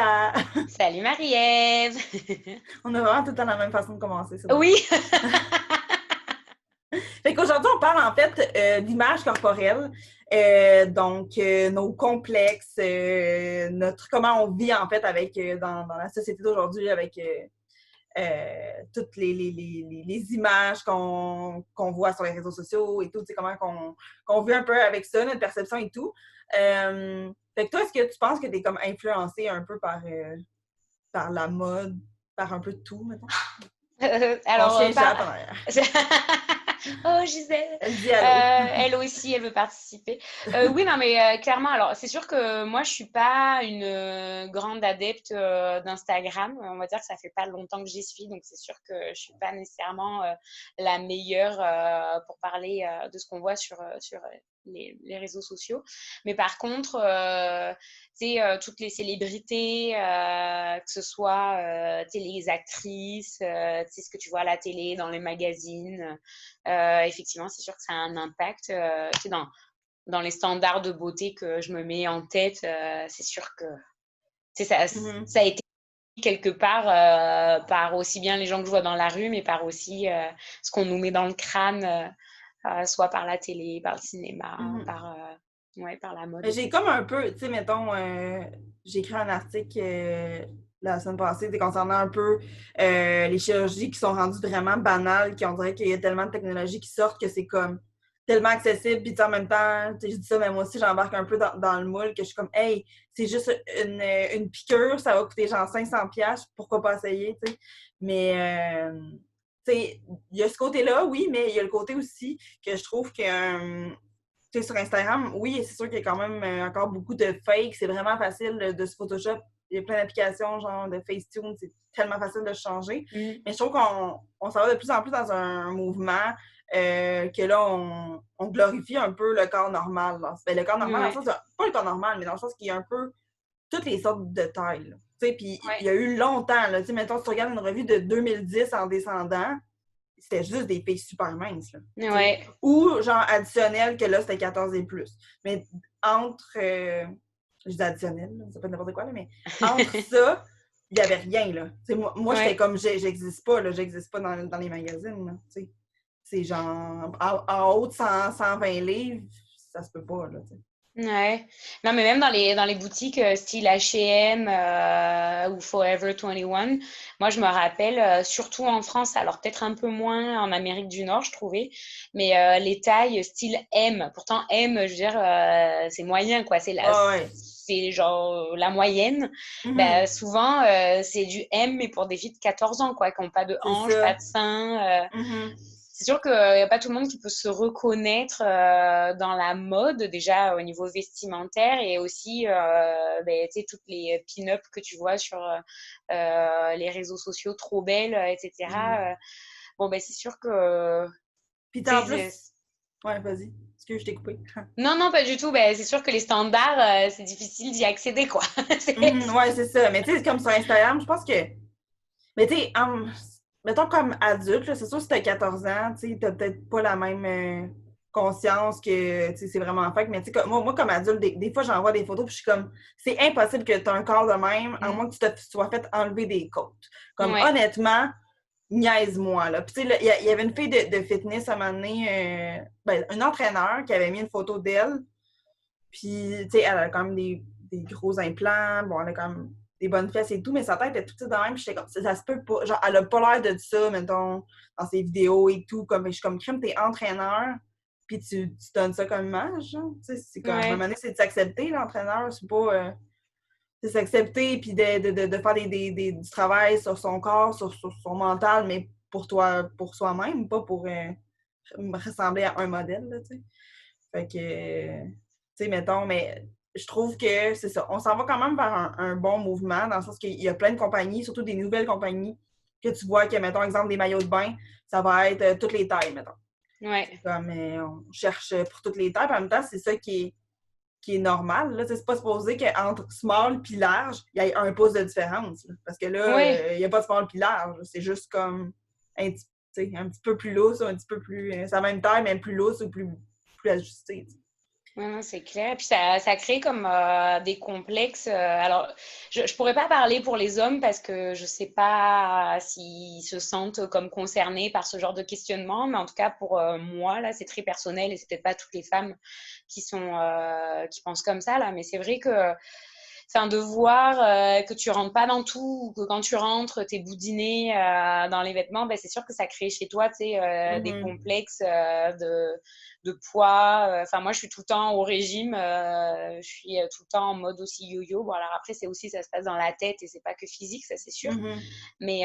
Léa! Salut Marie-Ève! On a vraiment tout le temps la même façon de commencer, c'est drôle. Oui! Fait qu'aujourd'hui, on parle en fait d'image corporelle, donc nos complexes, comment on vit en fait avec dans la société d'aujourd'hui avec toutes les images qu'on voit sur les réseaux sociaux et tout, tu sais, comment qu'on vit un peu avec ça, notre perception et tout. Fait que toi, est-ce que tu penses que tu es comme influencé un peu par la mode, par un peu de tout, mettons? Mon Alors, chien jappe en arrière. Oh, Gisèle! Elle dit allô. Elle aussi, elle veut participer. Oui, non, mais clairement, alors, c'est sûr que moi, je suis pas une grande adepte d'Instagram. On va dire que ça fait pas longtemps que j'y suis, donc c'est sûr que je suis pas nécessairement la meilleure pour parler de ce qu'on voit sur les réseaux sociaux. Mais par contre, tu sais, toutes les célébrités, que ce soit les actrices, tu sais, ce que tu vois à la télé, dans les magazines, effectivement, c'est sûr que ça a un impact. Tu sais, dans les standards de beauté que je me mets en tête, c'est sûr que tu sais, ça a été quelque part par aussi bien les gens que je vois dans la rue, mais par aussi ce qu'on nous met dans le crâne, soit par la télé, par le cinéma, par la mode, J'ai etc. comme un peu, tu sais, mettons, j'ai écrit un article la semaine passée concernant un peu les chirurgies qui sont rendues vraiment banales, qui on dirait qu'il y a tellement de technologies qui sortent que c'est comme tellement accessible, puis en même temps, tu sais, je dis ça, mais moi aussi, j'embarque un peu dans le moule, que je suis comme, hey, c'est juste une piqûre, ça va coûter genre 500$, pourquoi pas essayer, tu sais. Mais, tu sais, il y a ce côté-là, oui, mais il y a le côté aussi que je trouve que tu sais, sur Instagram, oui, c'est sûr qu'il y a quand même encore beaucoup de fake. C'est vraiment facile de se Photoshop. Il y a plein d'applications, genre de Facetune, c'est tellement facile de changer. Mm. Mais je trouve qu'on s'en va de plus en plus dans un mouvement que là, on glorifie un peu le corps normal. Là. Ben, le corps normal, dans le Ouais, sens de, pas le corps normal, mais dans le sens qu'il y a un peu toutes les sortes de tailles. Tu sais, puis il ouais, y a eu longtemps, là, tu sais, mettons, si tu regardes une revue de 2010 en descendant, c'était juste des filles super minces. Là, ouais. ou genre additionnel, que là, c'était 14 et plus. Mais entre. Je dis additionnel, là, ça peut être n'importe quoi, là, mais entre ça, il n'y avait rien. Là. Moi j'étais Ouais. comme, j'existe pas, là, j'existe pas dans les magazines. Là, c'est genre, en haut de 120 livres, ça se peut pas. Là, t'sais. Ouais. Non, mais même dans les boutiques style H&M ou Forever 21, moi, je me rappelle, surtout en France, alors peut-être un peu moins en Amérique du Nord, je trouvais, mais les tailles style M. Pourtant, M, je veux dire, c'est moyen, quoi. Ah ouais. C'est genre la moyenne. Ben, Mhm. souvent, c'est du M, mais pour des filles de 14 ans, quoi, qui n'ont pas de C'est hanches, pas ça. de seins. Mhm. C'est sûr qu'il n'y a pas tout le monde qui peut se reconnaître dans la mode, déjà au niveau vestimentaire, et aussi ben, tu sais, toutes les pin-up que tu vois sur les réseaux sociaux, trop belles, Mhm. etc. Bon, ben, c'est sûr que, Puis tu en sais, plus. Ouais, vas-y. Excuse, je t'ai coupé. non, non, pas du tout. Ben, c'est sûr que les standards, c'est difficile d'y accéder, quoi. Mhm, ouais, c'est ça. Mais tu sais, comme sur Instagram, je pense que. Mais tu sais, mettons comme adulte, là, c'est sûr que si t'as 14 ans, tu sais, t'as peut-être pas la même conscience que, tu sais, c'est vraiment fake. Mais tu sais, moi, comme adulte, des fois, j'envoie des photos puis je suis comme, c'est impossible que t'aies un corps de même, à Mm. moins que tu te sois fait enlever des côtes. Comme, Ouais. honnêtement, niaise-moi, là. Puis tu sais, il y avait une fille de fitness à un moment donné, ben, un entraîneur qui avait mis une photo d'elle. Puis, tu sais, elle a quand même des gros implants. Bon, elle a quand même des bonnes fesses et tout, mais sa tête est toute petite de même. Puis, j'étais comme, ça se peut pas. Genre, elle a pas l'air de ça, mettons, dans ses vidéos et tout. Comme, je suis comme, crime, t'es entraîneur, puis tu donnes ça comme image, genre. Tu sais, c'est comme, à un moment Ouais. donné, c'est de s'accepter, l'entraîneur. C'est pas. C'est s'accepter, puis de faire du travail sur son corps, sur son mental, mais pour toi, pour soi-même, pas pour ressembler à un modèle, là, tu sais. Fait que, tu sais, mettons, mais je trouve que c'est ça. On s'en va quand même vers un bon mouvement, dans le sens qu'il y a plein de compagnies, surtout des nouvelles compagnies, que tu vois que, mettons, exemple, des maillots de bain, ça va être toutes les tailles, mettons. C'est Ouais. comme, on cherche pour toutes les tailles, puis en même temps, c'est ça qui est normal. Là. C'est pas supposé qu'entre small et large, il y ait un pouce de différence. Là. Parce que Ouais. là, il n'y a pas de small et large. C'est juste comme un petit peu plus lousse ou un petit peu plus. C'est la même taille, mais plus lousse ou plus ajustée. Ouais, non, c'est clair. Puis ça crée comme des complexes. Alors, je pourrais pas parler pour les hommes parce que je sais pas s'ils se sentent comme concernés par ce genre de questionnement, mais en tout cas pour moi là, c'est très personnel et c'est peut-être pas toutes les femmes qui pensent comme ça là, mais c'est vrai que enfin, de voir que tu rentres pas dans tout, ou que quand tu rentres, t'es boudiné dans les vêtements, ben, c'est sûr que ça crée chez toi, tu sais, des complexes de poids. Enfin, moi, je suis tout le temps au régime, je suis tout le temps en mode aussi yo-yo. Bon, alors après, c'est aussi, ça se passe dans la tête et c'est pas que physique, ça c'est sûr. Mais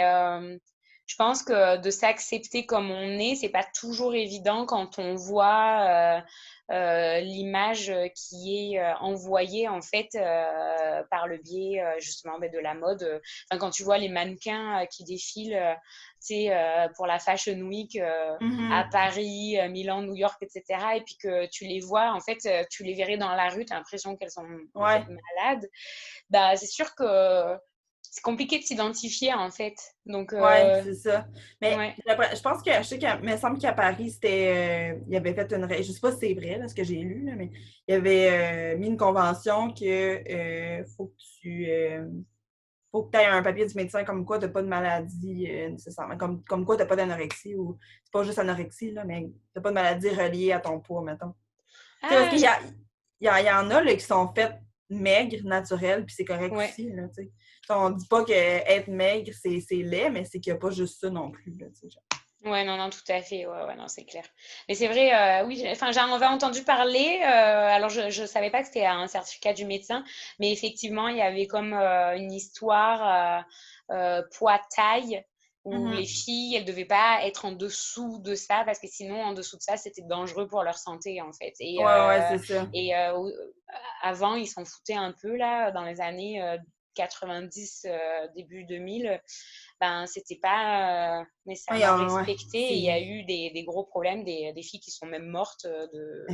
je pense que de s'accepter comme on est, c'est pas toujours évident quand on voit l'image qui est envoyée en fait par le biais justement de la mode. Enfin, quand tu vois les mannequins qui défilent pour la Fashion Week à Paris, Milan, New York, etc. Et puis que tu les vois, en fait, tu les verrais dans la rue, tu as l'impression qu'elles sont en fait malades. Bah, c'est sûr que c'est compliqué de s'identifier en fait. Donc, Ouais, c'est ça. Mais ouais. je pense que je sais qu'il me semble qu'à Paris, c'était il avait fait une je sais pas si c'est vrai là, ce que j'ai lu, là, mais il avait mis une convention que faut que tu aies un papier du médecin comme quoi tu n'as pas de maladie nécessairement. Comme quoi tu n'as pas d'anorexie ou c'est pas juste anorexie, là, mais tu n'as pas de maladie reliée à ton poids, mettons. Tu sais, parce qu'il y en a là, qui sont faites maigres, naturelles, puis c'est correct ouais. aussi. Là, on dit pas qu'être maigre, c'est laid, mais c'est qu'il n'y a pas juste ça non plus. Là, Ouais, non, non, tout à fait. Ouais, ouais, non, c'est clair. Mais c'est vrai, oui, enfin, j'en avais entendu parler. Alors, je ne savais pas que c'était un certificat du médecin, mais effectivement, il y avait comme une histoire poids-taille où les filles, elles ne devaient pas être en dessous de ça parce que sinon, en dessous de ça, c'était dangereux pour leur santé, en fait. Ouais, c'est ça. Et avant, ils s'en foutaient un peu, là, dans les années 90, début 2000. Ben, c'était pas nécessairement respecté. Et il y a eu des gros problèmes, des filles qui sont même mortes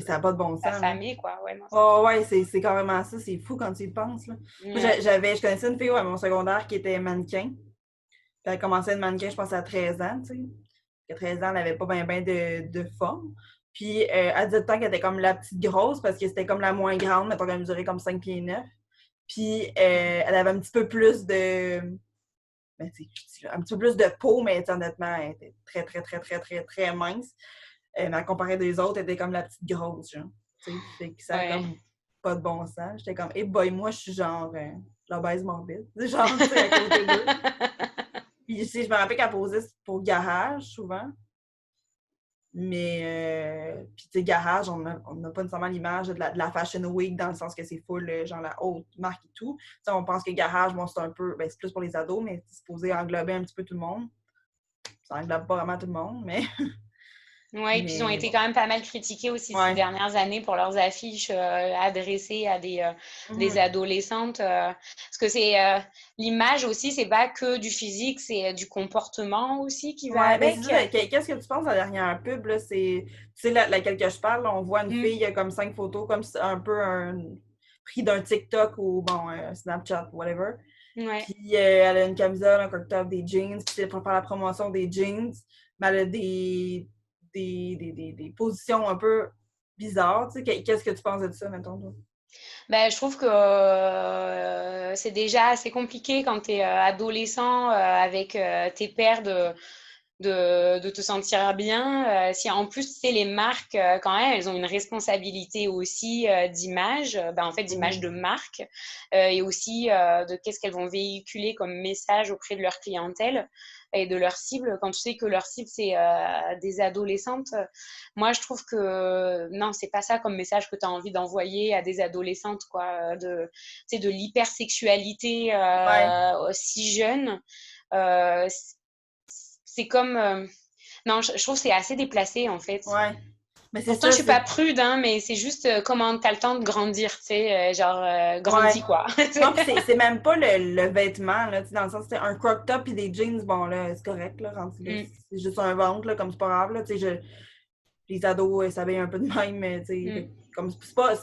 ça n'a pas de bon sens. affamées, quoi. Ouais, non, ouais, c'est carrément ça. C'est fou quand tu y penses. Là. Moi, je connaissais une fille à mon secondaire qui était mannequin. Puis elle a commencé à être mannequin, je pense, à 13 ans, tu sais. À 13 ans, elle n'avait pas bien de forme. Puis elle disait tout le temps qu'elle était comme la petite grosse parce que c'était comme la moins grande, mettons qu'elle mesurait comme 5 pieds 9. Puis elle avait un petit peu plus de. Ben, un petit peu plus de peau, mais honnêtement, elle était très, très, très, très, très, très mince. Mais à comparer des autres, elle était comme la petite grosse, genre. Fait que ça a comme pas de bon sens. J'étais comme, hey boy, moi, je suis genre l'obèse morbide. Genre, tu sais, à côté d'eux. Puis, je me rappelle qu'elle posait pour garage, souvent. Mais, puis, tu sais, garage, on n'a pas nécessairement l'image de la Fashion Week dans le sens que c'est full, genre, la haute marque et tout. T'sais, on pense que garage, bon, c'est un peu, ben, c'est plus pour les ados, mais c'est supposé englober un petit peu tout le monde. Ça englobe pas vraiment tout le monde, mais. Oui, et puis ils ont été quand même pas mal critiqués aussi ces dernières années pour leurs affiches adressées à des adolescentes. Parce que c'est l'image aussi, c'est pas que du physique, c'est du comportement aussi qui va avec. Ben c'est ça. Qu'est-ce que tu penses de la dernière pub? Là, tu sais, laquelle que je parle, là, on voit une fille comme 5 photos, comme un peu pris d'un TikTok ou bon, Snapchat, whatever. Puis elle a une camisole, un crop top, des jeans, puis c'est pour faire la promotion des jeans, mais elle a des positions un peu bizarres. Tu sais, qu'est-ce que tu penses de ça, mettons, toi? Ben, je trouve que c'est déjà assez compliqué quand tu es adolescent avec tes pairs de te sentir bien. Si en plus, tu sais, les marques, quand même, elles ont une responsabilité aussi d'image, ben, en fait, d'image de marque et aussi de qu'est-ce qu'elles vont véhiculer comme message auprès de leur clientèle et de leur cible. Quand tu sais que leur cible, c'est des adolescentes, moi, je trouve que non, c'est pas ça comme message que tu as envie d'envoyer à des adolescentes, quoi, tu sais, de l'hypersexualité si jeune. C'est comme non, je trouve que c'est assez déplacé en fait. Ouais. Mais pourtant je suis pas prude, hein, mais c'est juste comment t'as le temps de grandir, tu sais, genre grandis quoi. Non, puis c'est même pas le vêtement, là, dans le sens c'est un crop top et des jeans, bon là, c'est correct, là, rendu là, c'est juste un ventre, là, comme c'est pas grave, là, tu sais, les ados s'habillent un peu de même, mais tu sais, comme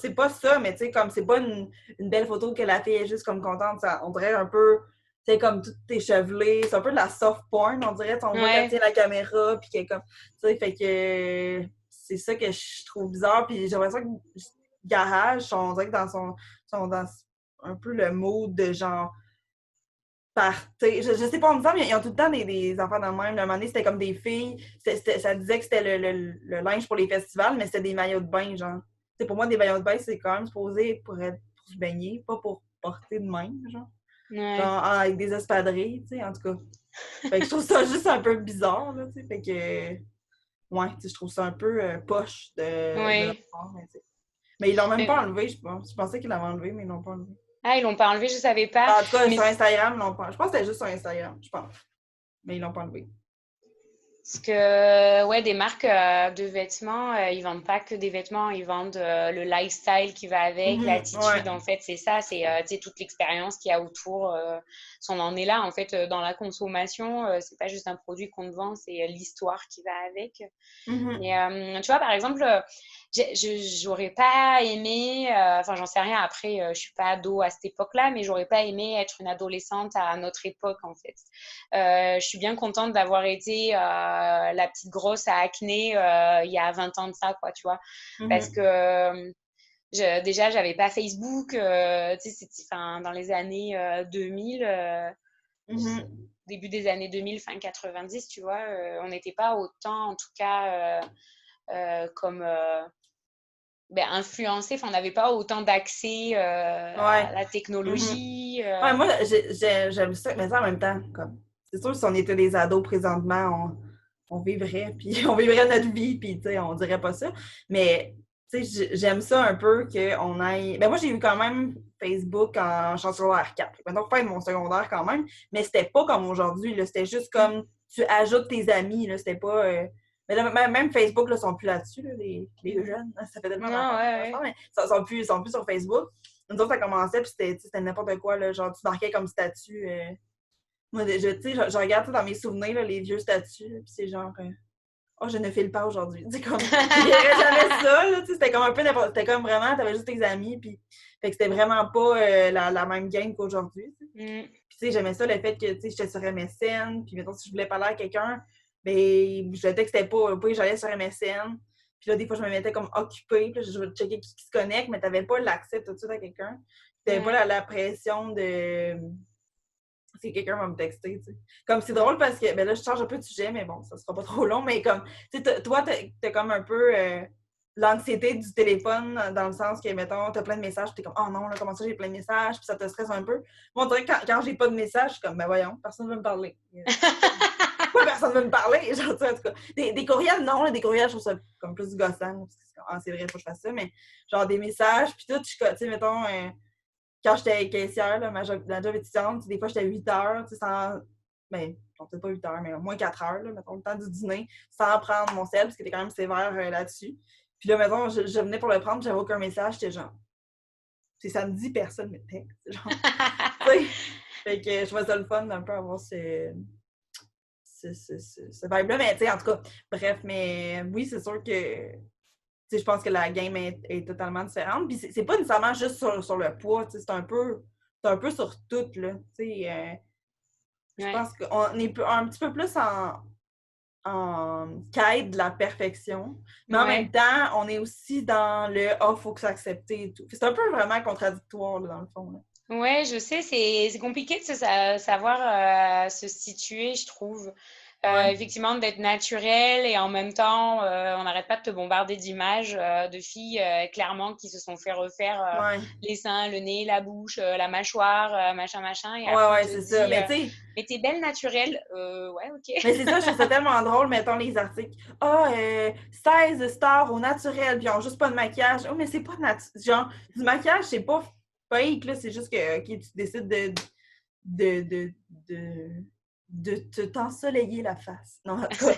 c'est pas ça, mais tu sais, comme c'est pas une belle photo que la fille est juste comme contente, ça, on dirait un peu, tu sais, comme tout échevelé, c'est un peu de la soft porn, on dirait, on voit qu'elle tient la caméra, puis qu'elle comme, tu sais, fait que c'est ça que je trouve bizarre, puis j'aimerais ça que garage, on dirait que sont dans un peu le mode de genre party. Je sais pas, on me semble, ils ont tout le temps des enfants dans le même. À un moment donné, c'était comme des filles. Ça disait que c'était le linge pour les festivals, mais c'était des maillots de bain, genre. T'sais, pour moi, des maillots de bain, c'est quand même supposé pour se baigner, pas pour porter de même, genre. Ouais. Genre avec des espadrilles, tu sais, en tout cas. Fait que je trouve ça juste un peu bizarre, là, tu sais. Fait que, ouais, tu sais, je trouve ça un peu poche de leur Oui. part, mais ils l'ont même pas Mais... enlevé, je pense. Je pensais qu'ils l'avaient enlevé, mais ils l'ont pas enlevé. Ah, ils l'ont pas enlevé, je savais pas. En tout cas, Mais sur Instagram, ils l'ont pas. Je pense que c'était juste sur Instagram, je pense. Mais ils l'ont pas enlevé. parce que, ouais, des marques de vêtements, ils vendent pas que des vêtements, ils vendent le lifestyle qui va avec, Ouais. l'attitude. En fait, c'est ça, c'est tu sais, toute l'expérience qu'il y a autour. Si on en est là, en fait, dans la consommation, c'est pas juste un produit qu'on te vend, c'est l'histoire qui va avec. Mhm. Mais tu vois, par exemple, j'aurais pas aimé, enfin, j'en sais rien, après, je suis pas ado à cette époque-là, mais j'aurais pas aimé être une adolescente à notre époque, en fait. Je suis bien contente d'avoir été la petite grosse à acné il y a 20 ans de ça, quoi, tu vois. Parce que Mhm. déjà, j'avais pas Facebook, tu sais, enfin, dans les années 2000, Mhm. début des années 2000, fin 90, tu vois, on n'était pas autant, en tout cas, comme influencé. Enfin, on n'avait pas autant d'accès Ouais. à la Mhm. technologie. Ouais, moi, j'aime ça, mais ça en même temps, comme, c'est sûr, si on était des ados présentement, on vivrait, puis on vivrait notre vie, puis, tu sais, on dirait pas ça. Mais, tu sais, j'aime ça un peu qu'on aille. Ben, moi, j'ai eu quand même Facebook en secondaire 4. Maintenant, fin de mon secondaire quand même, mais c'était pas comme aujourd'hui, là. C'était juste comme tu ajoutes tes amis, là. C'était pas. Mais là, même Facebook, là, sont plus là-dessus, là, les jeunes. Ça fait tellement Non, longtemps qu'ils font ouais, ça, mais ils sont plus sur Facebook. Nous autres, ça commençait, puis c'était n'importe quoi, là, genre, tu marquais comme statut. Moi, tu sais, je regarde ça dans mes souvenirs, là, les vieux statuts, puis c'est genre, oh, je ne file pas aujourd'hui. Tu sais, comme, je verrais jamais ça, là, tu sais, c'était comme un peu n'importe. C'était comme vraiment, t'avais juste tes amis, puis, fait que c'était vraiment pas la même game qu'aujourd'hui. Tu sais. ouais. Mm. Puis, tu sais, j'aimais ça, le fait que, tu sais, j'étais sur MSN, puis, mettons, si je voulais parler à quelqu'un, ben, je le textais pas, puis j'allais sur MSN. Puis là, des fois, je me mettais comme occupée, puis je vais checker qui se connecte, mais t'avais pas l'accès tout de suite à quelqu'un. T'avais pas Ouais. la pression de si quelqu'un va me texter, tu sais. Comme c'est Mm. drôle parce que, ben là, je change un peu de sujet, mais bon, ça sera pas trop long, mais comme, tu sais, toi, t'as comme un peu l'anxiété du téléphone, dans le sens que, mettons, t'as plein de messages, t'es comme, oh non, là, comment ça, j'ai plein de messages, puis ça te stresse un peu. Moi, on dirait que quand j'ai pas de messages, je suis comme, ben voyons, personne ne veut me parler. Pourquoi personne ne veut me parler? Genre, tu sais, en tout cas, des courriels, non, là, des courriels, je trouve ça comme plus gossant, parce que c'est comme, ah, c'est vrai, il faut que je fasse ça, mais genre des messages, puis tout, tu sais, mettons, quand j'étais caissière, là, la job étudiante, des fois, j'étais à 8 heures, tu sais, sans. Ben, peut-être pas 8 heures, mais au moins 4 heures, là, mettons, le temps du dîner, sans prendre mon sel, parce qu'il était quand même sévère là-dessus. Puis là, mettons, je venais pour le prendre, j'avais aucun message, j'étais genre. C'est samedi, personne me texte. Genre. Tu sais. Fait que je trouvais ça le fun d'un peu avoir ce vibe-là. Mais tu sais, en tout cas, bref, mais oui, c'est sûr que je pense que la game est totalement différente. Puis c'est pas nécessairement juste sur le poids, c'est un peu sur tout, là. Je Ouais. pense qu'on est un petit peu plus en quête de la perfection. Mais en même Ouais. temps, on est aussi dans le « oh, faut que s'accepter » et tout. C'est un peu vraiment contradictoire, là, dans le fond. Là. Ouais, je sais, c'est compliqué de savoir se situer, je trouve. Ouais. Effectivement, d'être naturel et en même temps, on n'arrête pas de te bombarder d'images de filles clairement qui se sont fait refaire Ouais. les seins, le nez, la bouche, la mâchoire, machin, machin. Et Ouais, après, on ouais, te c'est ça. dit, Mais tu sais, mais t'es belle naturelle. Ouais, mais ok. c'est ça, je trouve ça tellement drôle, mettons les articles. Ah, 16 stars au naturel, puis ils ont juste pas de maquillage. Oh, mais c'est pas genre, du maquillage, c'est pas fake, là, c'est juste que, ok, tu décides de, de, de, de t'ensoleiller la face. Non, en tout cas.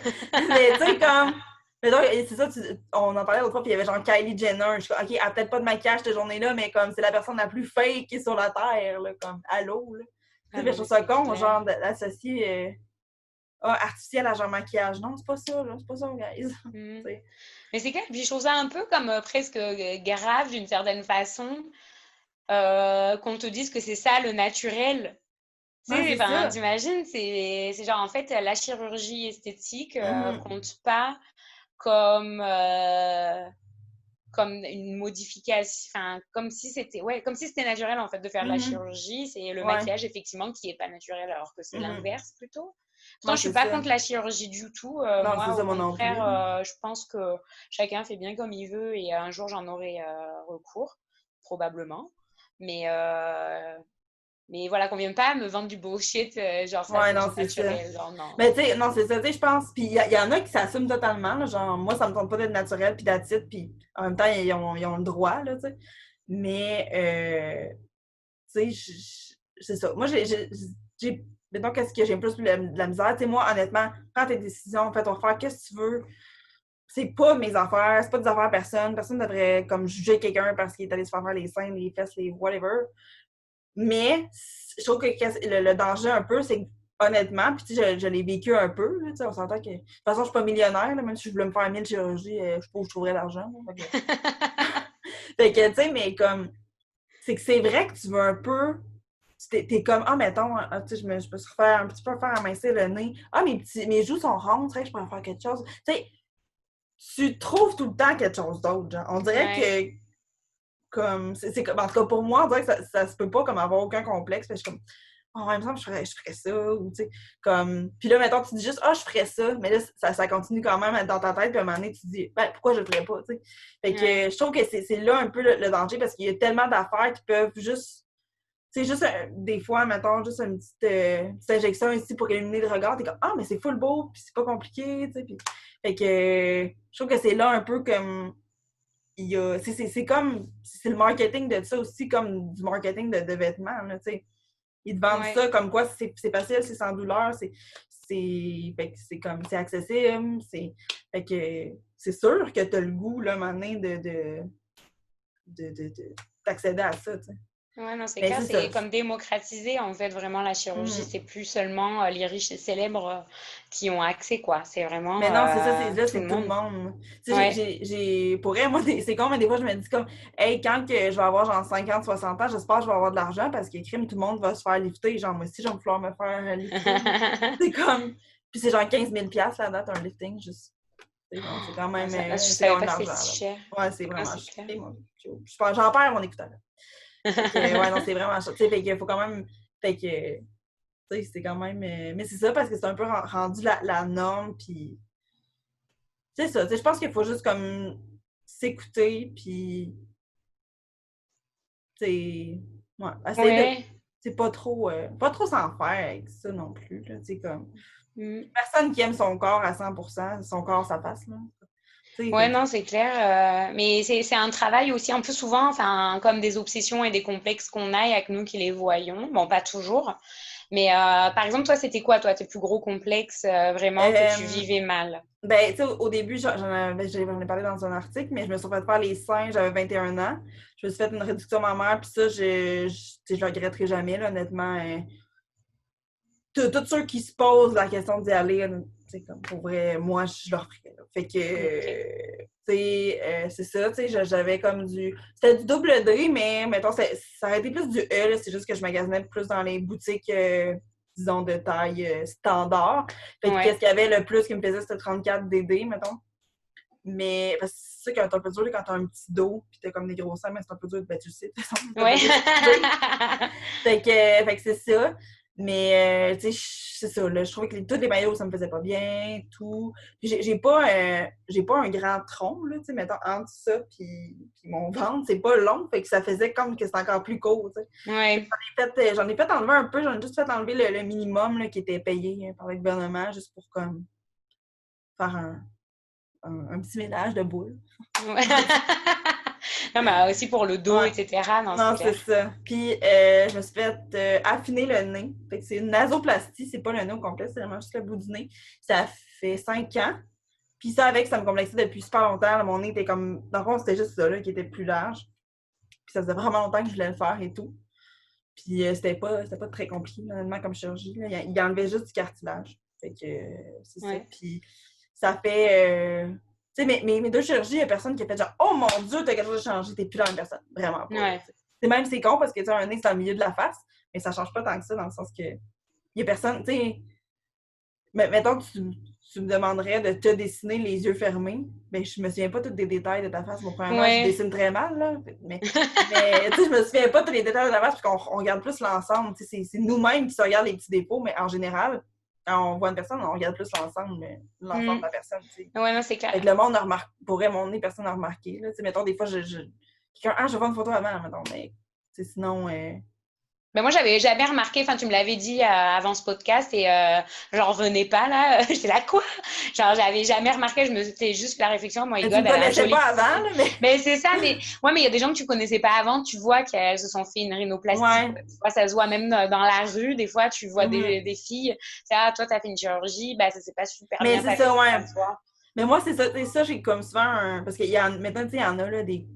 Mais tu sais, comme. Mais donc, c'est ça, on en parlait l'autre fois, puis il y avait genre Kylie Jenner. Je suis comme, ok, elle a peut-être pas de maquillage cette journée-là, mais comme c'est la personne la plus fake qui est sur la Terre, là, comme, allô, là. Tu Ah sais, je non, trouve mais ça c'est con, clair. genre, d'associer. Ah, artificiel à genre maquillage. Non, c'est pas ça, là. C'est pas ça, guys. Mm. T'sais. Mais c'est clair, puis je trouve ça un peu comme presque grave d'une certaine façon qu'on te dise que c'est ça le naturel. Tu Ouais, sais, c'est enfin, ça. t'imagines, c'est genre en fait la chirurgie esthétique Mhm. compte pas comme comme une modification, enfin, comme si c'était naturel, en fait, de faire de la Mhm. chirurgie. C'est le Ouais. maquillage, effectivement, qui est pas naturel, alors que c'est Mhm. l'inverse, plutôt. Pourtant, Ouais, je suis c'est pas ça. contre la chirurgie du tout. Non, c'est Moi, ça, au moi non contraire, plus. je pense que chacun fait bien comme il veut et un jour, j'en aurai recours, probablement. Mais, euh, mais voilà, qu'on vienne pas me vendre du bullshit, genre ça Ouais, c'est non, du c'est ça. naturel. Genre, non. Mais tu sais, non, c'est ça, tu sais, je pense. Puis il y en a qui s'assument totalement, là, genre, moi, ça me tente pas d'être naturel, puis d'attitude, puis en même temps, ils ont le droit, là, tu sais. Mais, tu sais, c'est ça. Moi, mettons, qu'est-ce que j'ai plus de la misère? Tu sais, moi, honnêtement, prends tes décisions, fais ton affaire, qu'est-ce que tu veux. C'est pas mes affaires, c'est pas des affaires à personne. Personne ne devrait, comme, juger quelqu'un parce qu'il est allé se faire les seins, les fesses, les whatever. Mais je trouve que le danger un peu, c'est que, honnêtement, puis tu sais, je l'ai vécu un peu, là, tu sais, on s'entend que. De toute façon, je suis pas millionnaire, là, même si je voulais me faire 1000 chirurgies, je sais pas où je trouverais l'argent. Là, fait que, tu sais, mais comme. C'est que c'est vrai que tu veux un peu. T'es comme, ah, mettons, ah, tu sais, je peux se faire un petit peu faire amincir le nez. Ah, mes joues sont rondes, tu sais, je pourrais faire quelque chose. Tu sais, tu trouves tout le temps quelque chose d'autre, genre. On dirait Ouais, que, comme, c'est comme, en tout cas, pour moi, on dirait que ça se peut pas, comme, avoir aucun complexe. Parce que je suis comme, oh, en même temps, je ferais ça, ou, tu sais, comme... Puis là, mettons, tu dis juste, ah, je ferais ça, mais là, ça continue quand même dans ta tête, puis à un moment donné, tu te dis, ben, pourquoi je le ferais pas, tu sais. Fait que ouais, je trouve que c'est là un peu le danger, parce qu'il y a tellement d'affaires qui peuvent juste... Tu sais, juste, des fois, mettons, juste une petite injection ici pour éliminer le regard, t'es comme, ah, mais c'est full beau, puis c'est pas compliqué, tu sais, puis... Fait que je trouve que c'est là un peu comme c'est comme c'est le marketing de ça aussi comme du marketing de vêtements là, tu sais. Ils te vendent ouais. ça comme quoi c'est facile, c'est sans douleur, fait que c'est comme c'est accessible, fait que c'est sûr que tu as le goût là maintenant d'accéder à ça, tu sais. Ouais, non, c'est Mais clair, c'est ça. c'est comme démocratiser en fait vraiment la chirurgie. Mhm. C'est plus seulement les riches et célèbres qui ont accès, quoi. C'est vraiment Mais non, c'est ça, c'est là, tout le c'est tout le monde. monde. Tu sais, Ouais. pour elle, moi, c'est con, mais des fois, je me dis comme, hey, quand que je vais avoir genre 50, 60 ans, j'espère que je vais avoir de l'argent parce que crime, tout le monde va se faire lifter. Genre, moi aussi, je vais vouloir me faire lifter. C'est comme, puis c'est genre 15 000 la date, un lifting, juste. C'est quand Ouais, même, je c'est quand savais même pas de que c'était l'argent, si là. cher. Ouais, c'est Non, vraiment c'est cher. clair. Moi, j'en perds mon écouteur, là. Fait que, ouais, non, c'est vraiment cher. Tu sais, fait qu'il faut quand même, fait que, tu sais, c'est quand même, mais c'est ça parce que c'est un peu rendu la norme, puis c'est ça, tu sais, je pense qu'il faut juste comme s'écouter, puis, tu sais, ouais, essayer de, Ouais. c'est pas trop s'en faire avec ça non plus, là, tu sais, comme, Mm. personne qui aime son corps à 100%, son corps, sa face, là, tu sais, Ouais, fait que, non, c'est clair. Mais c'est un travail aussi un peu souvent, enfin, comme des obsessions et des complexes qu'on a, il y a que nous qui les voyons. Bon, pas toujours. Mais par exemple, toi, c'était quoi, toi, tes plus gros complexes vraiment que tu euh, vivais mal? ben, tu sais, au début, j'en ai parlé dans un article, mais je me suis fait faire les seins, j'avais 21 ans, je me suis fait une réduction mammaire, puis ça, tu sais, je le regretterai jamais, là, honnêtement, tous ceux qui se posent la question d'y aller, c'est comme pour vrai, moi, je leur ferais. Là. Fait que, Ok. tu sais, c'est ça, tu sais, j'avais comme c'était du double D, mais mettons, ça aurait été plus du E, là, c'est juste que je magasinais plus dans les boutiques, disons, de taille standard. Fait que qu'est-ce Ouais. qu'il y avait le plus qui me faisait, c'était 34 DD, mettons. Mais, parce que c'est ça qui est un peu dur, là, quand t'as un petit dos, pis t'as comme des gros seins, mais c'est un peu dur, ben, tu le sais, de toute façon, t'as Ouais. pas besoin d'excuser. Fait que c'est ça. Mais, tu sais, c'est ça, là. Je trouvais que tous les maillots, ça me faisait pas bien, tout. Puis j'ai pas un grand tronc, là, tu sais, mettons, entre ça puis mon ventre, c'est pas long, fait que ça faisait comme que c'était encore plus court, tu sais. Ouais. J'en ai fait enlever un peu, j'en ai juste fait enlever le minimum, là, qui était payé par le gouvernement, juste pour, comme, faire un petit ménage de boules. Ouais. Non, mais aussi pour le dos, Ouais. etc. Non, c'est Non, c'est clair. ça. Puis, je me suis fait affiner le nez. Fait que c'est une nasoplastie, c'est pas le nez au complet, c'est vraiment juste le bout du nez. Ça fait 5 ans. Puis ça, avec, ça me complexait depuis super longtemps. Là, mon nez était comme... Dans le fond, c'était juste ça, là, qui était plus large. Puis ça faisait vraiment longtemps que je voulais le faire et tout. Puis c'était pas très compliqué, honnêtement, comme chirurgie. Là. Il enlevait juste du cartilage. Fait que c'est ça. Ouais. Puis ça fait... tu sais, mes deux chirurgies, il y a personne qui a fait genre « Oh mon Dieu, t'as quelque chose de changé, t'es plus la même personne. » Vraiment pas. Ouais. C'est même, c'est con parce que, tu sais, un nez, c'est dans le milieu de la face, mais ça change pas tant que ça, dans le sens que il y a personne, tu sais... Mettons que tu me demanderais de te dessiner les yeux fermés, ben je me souviens pas tous des détails de ta face. Bon, premièrement, je dessine très mal, là. Mais tu sais, je me souviens pas tous les détails de ta face parce qu'on regarde plus l'ensemble. Tu sais, c'est nous-mêmes qui se regardent les petits défauts, mais en général, quand on voit une personne, on regarde plus l'ensemble de la personne, tu sais. Ouais, non, c'est clair. Fait que le monde pourrait mon nez, personne n'a remarqué, là. Tu sais, mettons, des fois, quelqu'un, je vais voir une photo avant, mettons, mais sinon... Ben moi, j'avais jamais remarqué, enfin, tu me l'avais dit avant ce podcast et j'en revenais pas là. J'étais là, quoi? Genre, j'avais jamais remarqué, je me faisais juste la réflexion, my mais God, tu me elle a un connaissais joli pas avant, là, mais... Mais c'est ça, mais ouais, mais il y a des gens que tu connaissais pas avant, tu vois qu'elles se sont fait une rhinoplastie. Ouais. Des fois, ça se voit même dans la rue, des fois, tu vois Mm-hmm. des filles, toi, t'as fait une chirurgie, ben, ça s'est pas super Mais bien c'est passé ça, pour ouais. toi. Mais moi, c'est ça, j'ai comme souvent parce qu'il y a, maintenant, tu sais, il y en a, là, des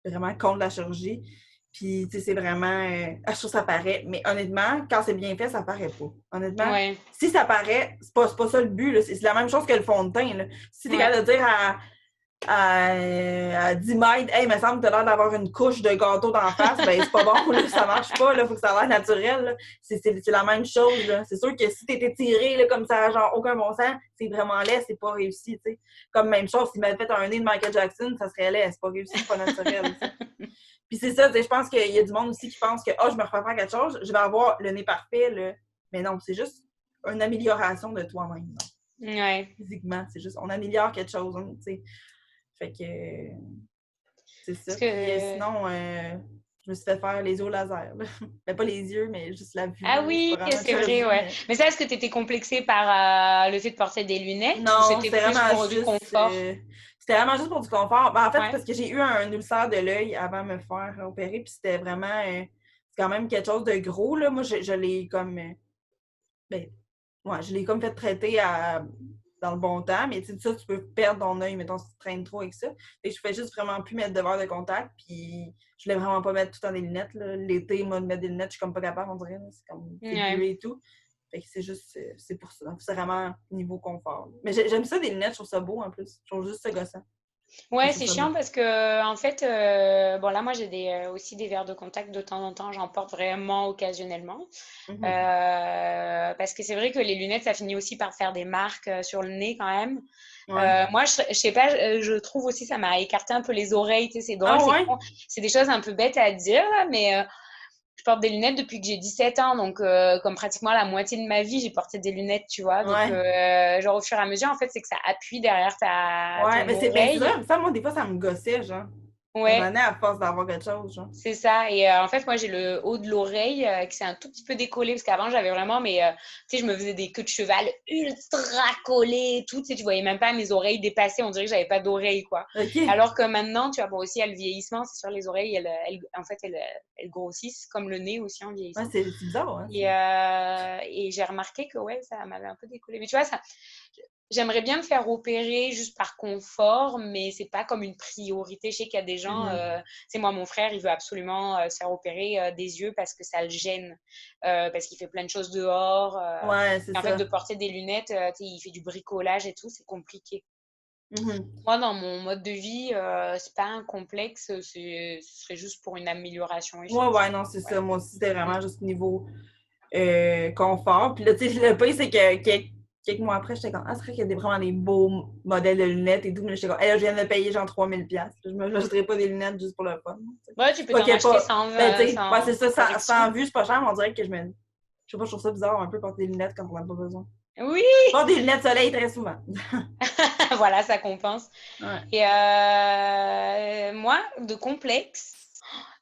vraiment contre la chirurgie. Puis, tu sais, c'est vraiment, je trouve que ça paraît. Mais honnêtement, quand c'est bien fait, ça paraît pas. Honnêtement, Ouais, si ça paraît, c'est pas ça le but, là. C'est la même chose que le fond de teint, là. Si t'es ouais. capable de dire à 10 mètres, hey, il me semble que t'as l'air d'avoir une couche de gâteau d'en face, ben c'est pas bon, là, ça marche pas, là, faut que ça a l'air naturel, là. C'est la même chose, là. C'est sûr que si t'étais tiré, là, comme ça, genre, aucun bon sens, c'est vraiment laid, c'est pas réussi, tu sais. Comme même chose, s'il m'avait fait un nez de Michael Jackson, ça serait laid, c'est pas réussi, c'est pas naturel, tu sais. Puis c'est ça, tu sais, je pense qu'il y a du monde aussi qui pense que, je me refais faire quelque chose, je vais avoir le nez parfait, là. Mais non, c'est juste une amélioration de toi-même, non? Ouais. Physiquement, c'est juste, on améliore quelque chose, hein, tu sais. Fait que c'est ça. Parce Puis que... sinon, je me suis fait faire les yeux au laser. Mais pas les yeux, mais juste la vue. Ah Là. C'est oui, pas vraiment une c'est vrai, chirurgie, ouais. mais... Mais ça, est-ce que tu étais complexée par le fait de porter des lunettes ou Non, c'était c'était plus vraiment pour du juste. confort? C'était vraiment juste pour du confort. Ben, en fait, c'est Ouais, parce que j'ai eu un ulcère de l'œil avant de me faire opérer. Puis c'était vraiment. C'est quand même quelque chose de gros. Là. Moi, je l'ai comme. Ben, ouais, je l'ai comme fait traiter dans le bon temps, mais tu sais, ça, tu peux perdre ton œil, mettons, si tu traînes trop avec ça. Et je fais juste vraiment plus mettre de verre de contact, puis je voulais vraiment pas mettre tout le temps des lunettes. Là. L'été, moi, de mettre des lunettes, je suis comme pas capable, on dirait. Là. C'est comme, c'est ouais. bleu et tout. Fait que c'est juste, c'est pour ça. C'est vraiment niveau confort. Là. Mais j'aime ça des lunettes, je trouve ça beau en plus. Je trouve juste ça gossant. Mais Ouais, je trouve c'est ça beau. chiant parce que en fait, bon là moi j'ai aussi des verres de contact de temps en temps, j'en porte vraiment occasionnellement. Mhm. Parce que c'est vrai que les lunettes, ça finit aussi par faire des marques sur le nez quand même. Ouais. Moi, je sais pas, je trouve aussi ça m'a écarté un peu les oreilles, tu sais, c'est drôle, Ah c'est ouais? con. C'est des choses un peu bêtes à dire, là, mais je porte des lunettes depuis que j'ai 17 ans, donc comme pratiquement la moitié de ma vie, j'ai porté des lunettes, tu vois. Donc, Ouais. genre au fur et à mesure, en fait, c'est que ça appuie derrière Ouais. ton Mais c'est oreille. ça, moi, des fois, ça me gossait, genre. À un moment Ouais, donné, à force d'avoir quelque chose, genre. c'est ça. Et en fait, moi, j'ai le haut de l'oreille qui s'est un tout petit peu décollé parce qu'avant, j'avais vraiment, mais tu sais, je me faisais des queues de cheval ultra collées et tout. Tu sais, tu voyais même pas mes oreilles dépasser. On dirait que j'avais pas d'oreilles, quoi. OK. Alors que maintenant, tu vois, bon, aussi, il y a le vieillissement, c'est sûr, les oreilles, en fait, elles grossissent comme le nez aussi en Ouais, vieillissant. c'est bizarre, hein, ça. Et j'ai remarqué que ouais, ça m'avait un peu décollé. Mais tu vois, j'aimerais bien me faire opérer juste par confort, mais c'est pas comme une priorité. Je sais qu'il y a des gens, Mhm. c'est moi, mon frère, il veut absolument se faire opérer des yeux parce que ça le gêne, parce qu'il fait plein de choses dehors. Ouais, c'est En fait, de ça. porter des lunettes, tu sais, il fait du bricolage et tout, c'est compliqué. Mhm. Moi, dans mon mode de vie, c'est pas un complexe, ce serait juste pour une amélioration, Ouais, effectivement. non, c'est Ouais. ça. Moi aussi, c'était Mm. vraiment juste niveau confort. Puis là, tu sais, le pire, c'est que quelques mois après, j'étais comme, c'est vrai qu'il y a vraiment des beaux modèles de lunettes et tout. Mais là, j'étais comme, là, je viens de payer genre 3000$. Je me m'achèterais pas des lunettes juste pour le fun. Ouais, tu peux Pas t'en qu'il y ait acheter pas. sans, Ben, tu sais, ouais, c'est ça, sans correction. sans vue, c'est pas cher, mais on dirait que je sais pas, je trouve ça bizarre un peu porter des lunettes quand on n'a pas besoin. Oui, Je porte des lunettes soleil très souvent. voilà, ça compense. Ouais. Et moi, de complexe,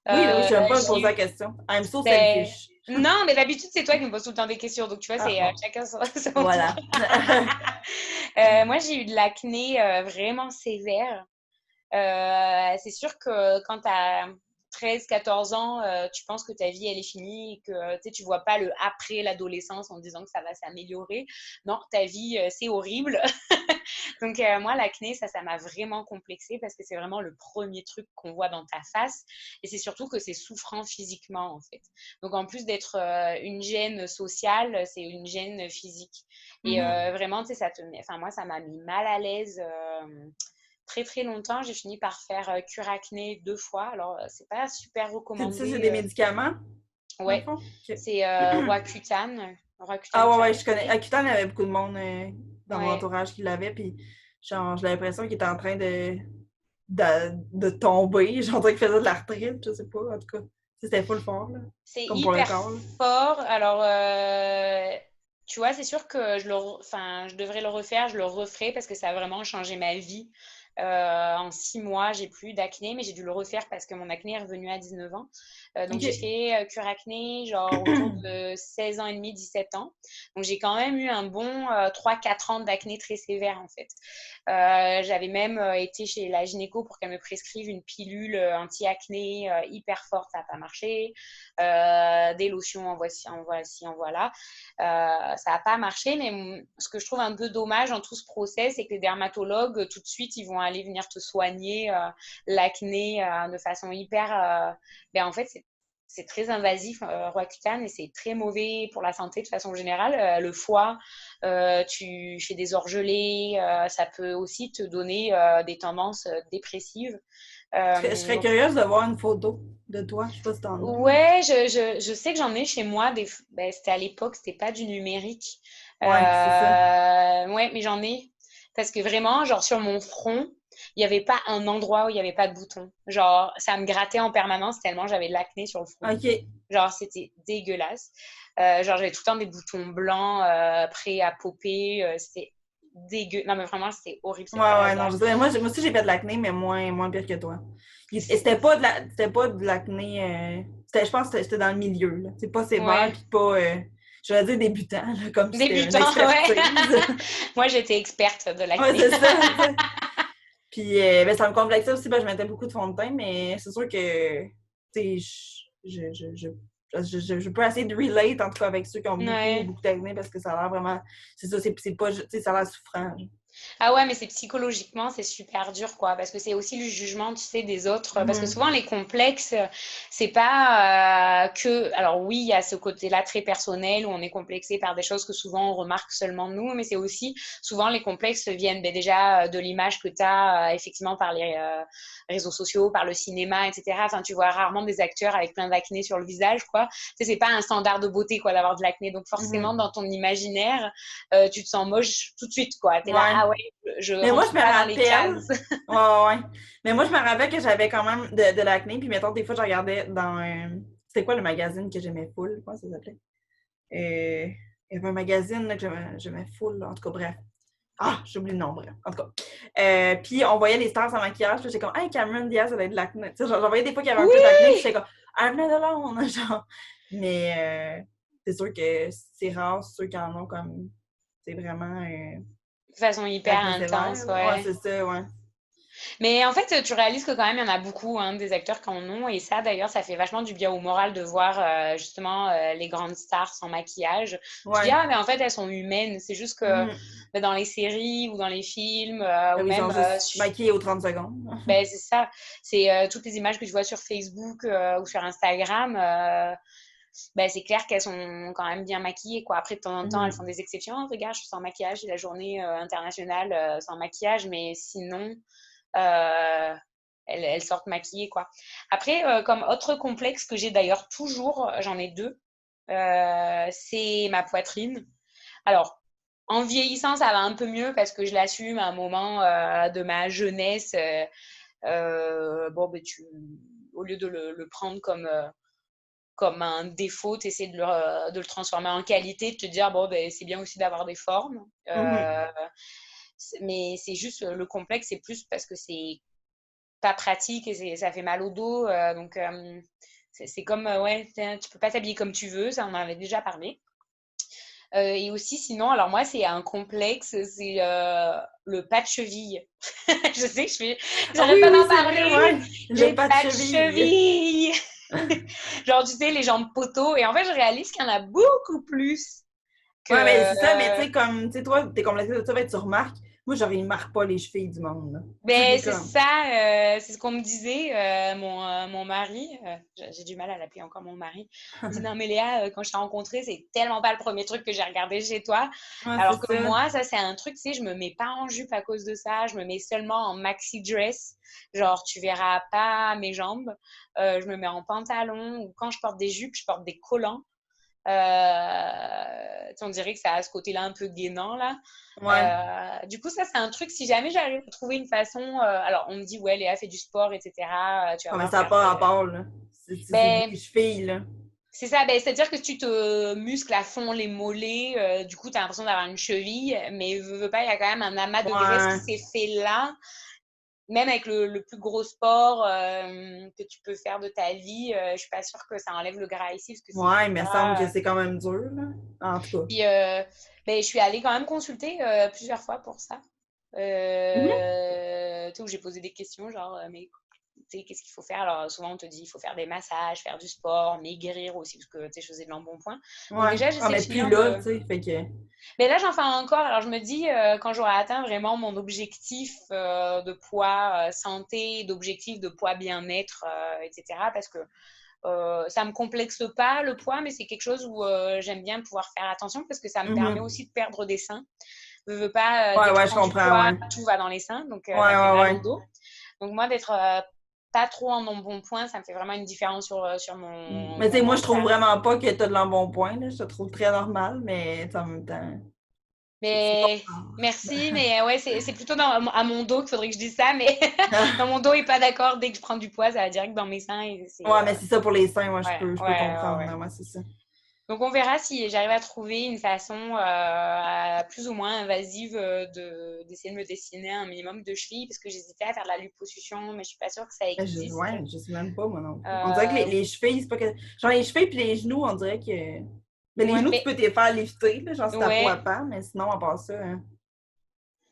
Oui, là, oui, je n'aime pas me j'ai poser la eu. question. I'm so Ben, selfish. non, mais d'habitude, c'est toi qui me poses tout le temps des questions. Donc, tu vois, Ah, c'est bon. chacun son tour. Voilà. Moi, j'ai eu de l'acné vraiment sévère. C'est sûr que quand tu as 13-14 ans, tu penses que ta vie, elle est finie et que tu vois pas le après l'adolescence en disant que ça va s'améliorer. Non, ta vie, c'est horrible. Donc, moi, l'acné, ça m'a vraiment complexée parce que c'est vraiment le premier truc qu'on voit dans ta face. Et c'est surtout que c'est souffrant physiquement, en fait. Donc, en plus d'être une gêne sociale, c'est une gêne physique. Et Mhm. vraiment, tu sais, enfin, moi, ça m'a mis mal à l'aise. Très très longtemps, j'ai fini par faire cure acné 2 fois. Alors, c'est pas super C'est recommandé. des médicaments, dans le Ouais, fond? OK. c'est Roaccutane. Ah Roaccutane, ouais, tu as ouais, je connais. essayé? Accutane, il y avait beaucoup de monde dans mon Ouais. entourage qui l'avait, puis genre, j'ai l'impression qu'il était en train de tomber. J'entends qu'il faisait de la retraite, je sais pas, en tout cas. C'était full fort, là. C'est Comme pour le hyper corps, là. fort. Alors, tu vois, c'est sûr que enfin, je devrais le refaire, je le referai parce que ça a vraiment changé ma vie. En 6 mois, j'ai plus d'acné, mais j'ai dû le refaire parce que mon acné est revenu à 19 ans. Donc, j'ai OK. fait cure acné, genre autour de 16 ans et demi, 17 ans. Donc, j'ai quand même eu un bon 3-4 ans d'acné très sévère, en fait. J'avais même été chez la gynéco pour qu'elle me prescrive une pilule anti-acné hyper forte, ça n'a pas marché. Des lotions, en voilà. Ça n'a pas marché, mais ce que je trouve un peu dommage dans tout ce process, c'est que les dermatologues, tout de suite, ils vont aller venir te soigner l'acné de façon hyper. Ben, en fait, c'est très invasif, Roaccutane, et c'est très mauvais pour la santé de façon générale. Le foie, tu fais des orgelets, ça peut aussi te donner des tendances dépressives. Je serais Donc, curieuse de voir une photo de toi. Je sais pas si t'en as, là. ouais, je sais que j'en ai chez moi. Ben, c'était à l'époque, c'était pas du numérique. Ouais, c'est ça. Ouais, mais j'en ai. Parce que vraiment, genre sur mon front, il n'y avait pas un endroit où il n'y avait pas de bouton. Genre, ça me grattait en permanence tellement j'avais de l'acné sur le front. OK. Genre, c'était dégueulasse. Genre, j'avais tout le temps des boutons blancs prêts à popper. C'était dégueu. Non, mais vraiment, c'était horrible Ouais, cette ouais, non, période-là. je sais. Moi aussi, j'ai fait de l'acné, mais moins pire que toi. Et C'est- c'était pas de l'acné. Je pense que c'était dans le milieu, là. C'est pas sévère, Ouais. puis pas, je vais dire débutant, là, comme si c'était une Débutant, ouais. expertise. Moi, j'étais experte de Ouais, l'acné. c'est ça, tu sais. Puis, ben, ça me complexait aussi, ben, je mettais beaucoup de fond de teint, mais c'est sûr que, tu sais, je peux essayer de relate, en tout cas, avec ceux qui ont Ouais. beaucoup d'acné, parce que ça a l'air vraiment, c'est ça, c'est pas, tu sais, ça a l'air souffrant. Ah ouais, mais c'est psychologiquement, c'est super dur, quoi, parce que c'est aussi le jugement, tu sais, des autres. Parce que Mhm. souvent, les complexes, c'est pas que. Alors oui, il y a ce côté-là très personnel où on est complexé par des choses que souvent on remarque seulement nous, mais c'est aussi souvent les complexes viennent ben, déjà de l'image que tu as effectivement par les réseaux sociaux, par le cinéma, etc. Enfin, tu vois rarement des acteurs avec plein d'acné sur le visage, quoi. Tu sais, c'est pas un standard de beauté, quoi, d'avoir de l'acné. Donc forcément, Mhm. dans ton imaginaire, tu te sens moche tout de suite, quoi. T'es là, Ouais. ah ouais, je Mais moi, je rentre me pas dans les rappelle. cases. Ouais, ouais, ouais. Mais moi, je me rappelle que j'avais quand même de l'acné. Puis, mettons, des fois, je regardais dans. C'était quoi le magazine que j'aimais full? Comment ça s'appelait? Il y avait un magazine là, que j'aimais full, là. En tout cas, bref. Ah, j'ai oublié le nom, bref. En tout cas. Puis, on voyait les stars sans maquillage. Puis, j'étais comme, hey, Cameron Diaz, elle a de l'acné. Tu sais, j'en voyais des fois qu'il y avait un peu d'acné. Puis, Oui! j'étais comme, elle venait de Londres, genre. Mais c'est sûr que c'est rare, ceux qui en ont comme. C'est vraiment. De façon hyper L'acné sévère, intense, là. Ouais, ouais. c'est ça, ouais. Mais en fait, tu réalises que quand même, il y en a beaucoup, hein, des acteurs qui en ont. Et ça, d'ailleurs, ça fait vachement du bien au moral de voir justement les grandes stars sans maquillage. Tu dis, Ouais. ah, mais en fait, elles sont humaines. C'est juste que Mhm. ben, dans les séries ou dans les films, ou Ben oui, ils même sont juste maquillés aux 30 secondes. ben, c'est ça. C'est toutes les images que je vois sur Facebook ou sur Instagram. Ben, c'est clair qu'elles sont quand même bien maquillées, quoi. Après, de temps en temps, elles font Mhm. des exceptions. Oh, regarde, je suis sans maquillage, c'est la journée internationale sans maquillage, mais sinon, euh, elles sortent maquillées, quoi. Après, comme autre complexe que j'ai d'ailleurs toujours, j'en ai deux, c'est ma poitrine. Alors, en vieillissant, ça va un peu mieux parce que je l'assume à un moment de ma jeunesse. Bon, ben, au lieu de le prendre comme un défaut, tu essaies de le transformer en qualité, de te dire, bon, ben, c'est bien aussi d'avoir des formes. Mhm. Mais c'est juste, le complexe, c'est plus parce que c'est pas pratique et ça fait mal au dos. Donc, c'est comme, ouais, tu peux pas t'habiller comme tu veux, ça, on en avait déjà parlé. Et aussi, sinon, alors moi, c'est un complexe, c'est le pas de cheville. Je sais que Ah j'arrête oui, pas oui, d'en c'est vrai, parler. ouais. Le Les pas de pas de cheville. cheville. Genre, tu sais, les jambes poteaux. Et en fait, je réalise qu'il y en a beaucoup plus que. Ouais, mais c'est ça, mais tu sais, comme, tu sais, toi, t'es complexé de ça, ben, tu remarques. Moi, genre, ils marquent pas les chevilles du monde, là. Tu sais, Ben, t'es c'est comme. ça, c'est ce qu'on me disait, mon mari, j'ai du mal à l'appeler encore mon mari. Il dit, non, mais Léa, quand je t'ai rencontré, c'est tellement pas le premier truc que j'ai regardé chez toi. Ouais, c'est Alors que ça. moi, ça, c'est un truc, tu sais, je me mets pas en jupe à cause de ça, je me mets seulement en maxi dress. Genre, tu verras pas mes jambes. Je me mets en pantalon ou quand je porte des jupes, je porte des collants. On dirait que ça a ce côté-là un peu gainant, là. Ouais. Du coup, ça, c'est un truc, si jamais j'arrive à trouver une façon... alors, on me dit, ouais, Léa fait du sport, etc. Tu vas Non, mais voir, ça n'a pas rapport, là. C'est ben, des chevilles, là. c'est ça, ben, c'est-à-dire que si tu te muscles à fond les mollets, du coup, tu as l'impression d'avoir une cheville, mais veux pas, il y a quand même un amas de graisse qui Ouais. s'est fait là. Même avec le plus gros sport que tu peux faire de ta vie, je suis pas sûre que ça enlève le gras ici, parce que c'est Ouais, il me semble que pas... c'est quand même dur, là. En tout cas. Puis, ben, je suis allée quand même consulter plusieurs fois pour ça. Mhm. Tu sais, où j'ai posé des questions, genre, mais tu sais, qu'est-ce qu'il faut faire? Alors, souvent, on te dit, il faut faire des massages, faire du sport, maigrir aussi, parce que, tu sais, je faisais de l'embonpoint. Donc, Ouais. déjà, Ah, j'essaie de mais plus finir là, de... tu sais. Fait que. Mais là, j'en fais encore. Alors, je me dis, quand j'aurai atteint vraiment mon objectif de poids santé, d'objectif de poids bien-être, etc., parce que ça me complexe pas le poids, mais c'est quelque chose où j'aime bien pouvoir faire attention parce que ça me permet Mhm. aussi de perdre des seins. Je veux pas, Ouais, dès que je ouais, je prends du comprends, poids, ouais. tout va dans les seins, donc Ouais, ça me fait ouais, mal ouais. au dos. Donc moi, d'être pas trop en embonpoint, ça me fait vraiment une différence sur Mais tu mon sais, moi, je trouve mental. vraiment pas que t'as de l'embonpoint, là. Je te trouve très normal, mais en même temps, c'est pas Mais grave. merci, mais ouais, c'est plutôt à mon dos qu'il faudrait que je dise ça, mais dans mon dos, il est pas d'accord. Dès que je prends du poids, ça va direct dans mes seins et c'est Ouais, mais c'est ça pour les seins, moi, ouais, je peux ouais, ouais, comprendre. ouais. Ouais, c'est ça. Donc on verra si j'arrive à trouver une façon plus ou moins invasive d'essayer de me dessiner un minimum de chevilles parce que j'hésitais à faire de la liposuction, mais je suis pas sûre que ça existe. Ouais, je sais même pas, moi non plus. On dirait que Euh, les chevilles, c'est pas que. Genre, les chevilles puis les genoux, on dirait que. Mais les ouais, genoux, tu mais peux te les faire lifter, là, genre, si ta peau à ouais. part, mais sinon, à part ça, hein,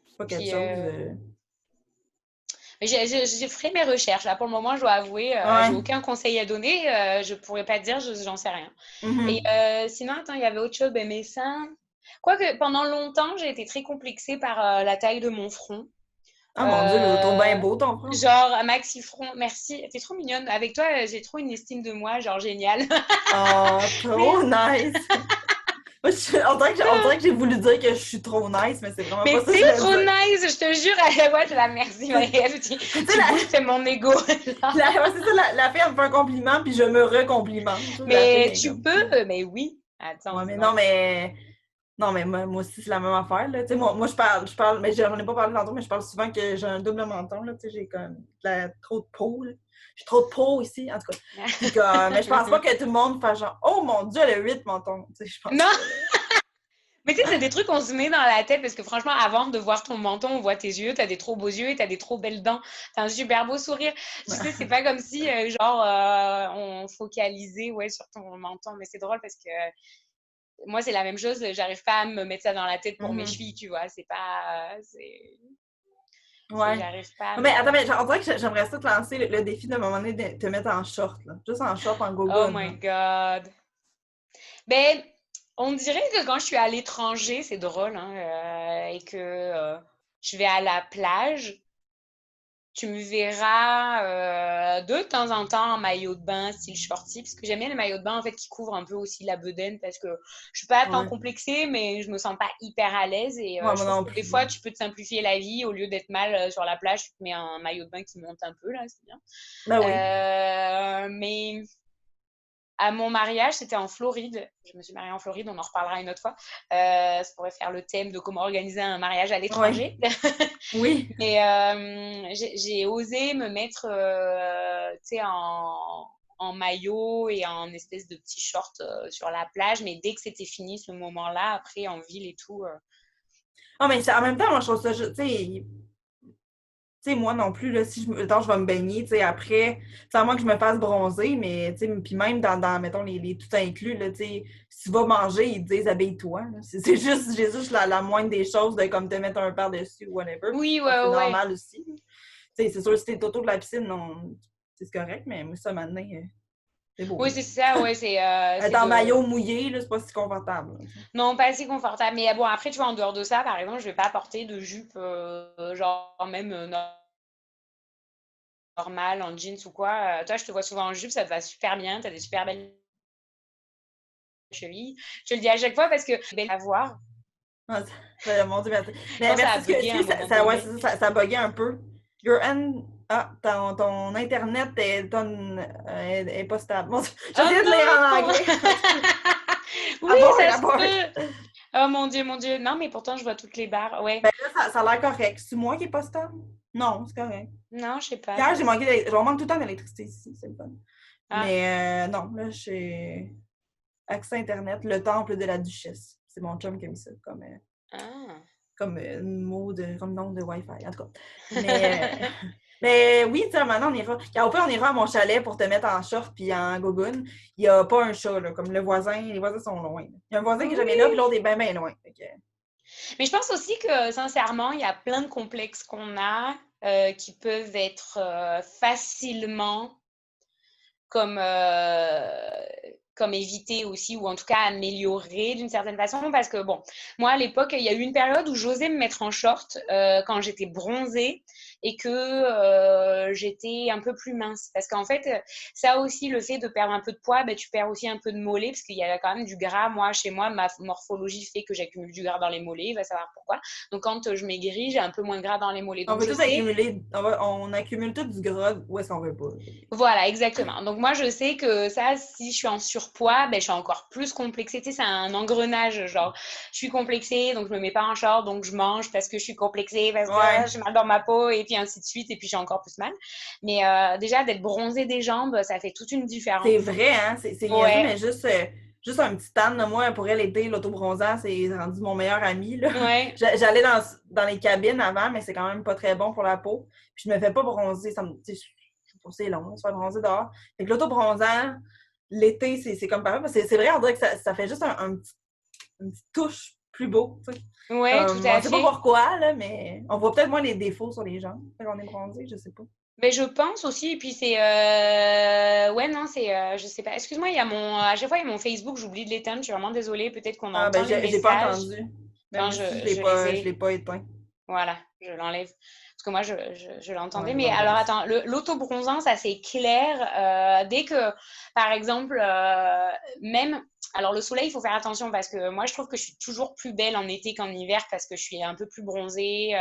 c'est pas quelque Puis chose. mais j'ai fait mes recherches. Là, pour le moment, je dois avouer, j'ai Ouais. aucun conseil à donner. Je pourrais pas te dire, j'en sais rien. Et Mhm. sinon, attends, il y avait autre chose, ben, mes seins. Quoique pendant longtemps, j'ai été très complexée par la taille de mon front. Ah mon Dieu, je le trouve bien Euh, beau, ton front. genre, un maxi front, merci, t'es trop mignonne. Avec toi, j'ai trop une estime de moi, genre génial. Oh, trop Mais, nice! Moi, on dirait que j'ai voulu dire que je suis trop nice, mais c'est vraiment pas mais ça que t'es je voulais trop dire. nice, je te jure. À la fois, je la merci, Marie-Ève. Tu sais, Tu boostes mon ego. là. ouais, c'est ça, la fille, elle me fait un compliment, puis je me recomplimente. La fille Mais est tu comme. peux, mais oui. Ouais, Attends, mais non. non, mais. Non, mais moi aussi, c'est la même affaire, là. Tu sais, moi, je parle, mais j'en ai pas parlé tantôt, mais je parle souvent que j'ai un double menton, là. Tu sais, j'ai comme trop de peau, là. J'ai trop de peau ici, en tout cas. Puis comme, mais je pense pas que tout le monde fasse genre, oh mon Dieu, elle a 8 mentons. Tu sais, je pense Non, pas, là. mais tu sais, c'est des trucs qu'on se met dans la tête parce que franchement, avant de voir ton menton, on voit tes yeux, t'as des trop beaux yeux et t'as des trop belles dents, t'as un super beau sourire. Tu sais, c'est pas comme si, genre, on focalisait ouais, sur ton menton, mais c'est drôle parce que moi, c'est la même chose, j'arrive pas à me mettre ça dans la tête pour mes Mhm. chevilles, tu vois, c'est pas, Ouais. j'arrive pas à Non, mais attends, me... mais on dirait que j'aimerais ça te lancer le défi d'un moment donné de te mettre en short, là. Juste en short, en Oh gogoon, my là. God. Ben, on dirait que quand je suis à l'étranger, c'est drôle, hein, et que je vais à la plage, tu me verras de temps en temps en maillot de bain, style shorty, parce que j'aime bien les maillots de bain en fait qui couvrent un peu aussi la bedaine, parce que je suis pas tant Ouais. complexée, mais je me sens pas hyper à l'aise et Ouais, je moi trouve non que des plus. fois tu peux te simplifier la vie au lieu d'être mal sur la plage, tu te mets un maillot de bain qui monte un peu là, c'est bien. Ben oui. Mais à mon mariage, c'était en Floride. Je me suis mariée en Floride, on en reparlera une autre fois. Ça pourrait faire le thème de comment organiser un mariage à Ouais. l'étranger. Oui. Mais j'ai osé me mettre tu sais, en maillot et en espèce de petit short sur la plage. Mais dès que c'était fini ce moment-là, après en ville et tout. Ah, mais en même temps, moi, je trouve ça, tu sais, moi non plus, là, si attends, je vais me baigner, tu sais, après, c'est moi que je me fasse bronzer, mais, tu sais, puis même mettons, les tout inclus, là, tu sais, si tu vas manger, ils te disent habille-toi, là. J'ai juste la moindre des choses de comme te mettre un par-dessus ou whatever, puis Oui, je pense que ouais, c'est ouais. normal aussi, là. Tu sais, c'est sûr, si t'es autour de la piscine, non, c'est correct, mais moi, ça, maintenant, c'est beau, Oui, là. c'est ça, ouais, Être c'est en de... maillot mouillé, là, c'est pas si confortable, là, tu sais. Non, pas assez confortable. Mais bon, après, tu vois, en dehors de ça, par exemple, je vais pas porter de jupe, genre même normale, en jeans ou quoi. Toi, je te vois souvent en jupe, ça te va super bien, tu as des super belles chevilles. Je te le dis à chaque fois parce que c'est belle à voir. Ah, mon Dieu, merci. Je Mais pense que ça a merci, bugué à un moment ouais, donné. c'est ça, ça buguait un peu. Your end... Ah, ton Internet est pas stable. Bon, Oh j'essaie de lire en non! anglais. Oui, À part ça la se barre. peut. Oh mon Dieu, mon Dieu. Non, mais pourtant, je vois toutes les barres. Ouais. Ben là, ça a l'air correct. C'est moi qui est pas stable? Non, c'est correct. Non, je sais pas. Hier, j'en manque tout le temps d'électricité ici, c'est le fun. Ah. Mais non, là, j'ai accès Internet, le temple de la duchesse. C'est mon chum qui a mis ça Ah. comme nom de Wi-Fi, en tout cas. Mais oui, tu sais, maintenant, Au pire, on ira à mon chalet pour te mettre en short puis en gogoune. Il n'y a pas un chat, là, comme les voisins sont loin. Il y a un voisin qui est jamais là, puis l'autre est bien, bien loin. Mais je pense aussi que, sincèrement, il y a plein de complexes qu'on a qui peuvent être facilement comme, comme éviter aussi, ou en tout cas améliorer d'une certaine façon. Parce que, bon, moi, à l'époque, il y a eu une période où j'osais me mettre en short quand j'étais bronzée et que j'étais un peu plus mince. Parce qu'en fait, ça aussi, le fait de perdre un peu de poids, ben, tu perds aussi un peu de mollets, parce qu'il y a quand même du gras. Moi, chez moi, ma morphologie fait que j'accumule du gras dans les mollets, il va savoir pourquoi. Donc, quand je maigris, j'ai un peu moins de gras dans les mollets. On Donc, veut je tout sais. accumuler, on accumule tout du gras où est-ce qu'on veut pas. Voilà, exactement. Donc moi, je sais que ça, si je suis en surpoids, ben, je suis encore plus complexée. Tu sais, c'est un engrenage. Genre, je suis complexée, donc je me mets pas en short, donc je mange parce que je suis complexée, parce Ouais. que j'ai mal dans ma peau, et puis ainsi de suite, et puis j'ai encore plus mal. Mais déjà, d'être bronzée des jambes, ça fait toute une C'est différence. vrai, hein? C'est niaiseux, Ouais, mais juste un petit tan. Là, moi, pour elle, l'été, l'autobronzant, c'est rendu mon meilleur ami. Là. ouais. J'allais dans les cabines avant, mais c'est quand même pas très bon pour la peau. Puis je me fais pas bronzer. Je trouve que c'est long, se faire bronzer dehors. Fait que l'autobronzant, l'été, c'est comme pareil. C'est vrai, on dirait que ça fait juste une petite touche plus beau. Tu sais. Ouais, tout On à sait pas fait. pourquoi, là, mais on voit peut-être moins les défauts sur les jambes quand on est bronzé, je sais pas. Mais je pense aussi, et puis c'est... Ouais, non, c'est... je sais pas. Excuse-moi, il y a à chaque fois, il y a mon Facebook, j'oublie de l'éteindre, je suis vraiment désolée. Peut-être qu'on Ah, entend ben, les j'ai pas messages. entendu. Mais Attends, moi aussi, je les je l'ai ai. pas éteint. Voilà, je l'enlève. Parce que moi, je Ouais, l'entendais. je Mais l'enlève alors, aussi. attends, l'autobronzant, ça c'est clair. Dès que, par exemple, même... Alors, le soleil, il faut faire attention parce que moi, je trouve que je suis toujours plus belle en été qu'en hiver parce que je suis un peu plus bronzée.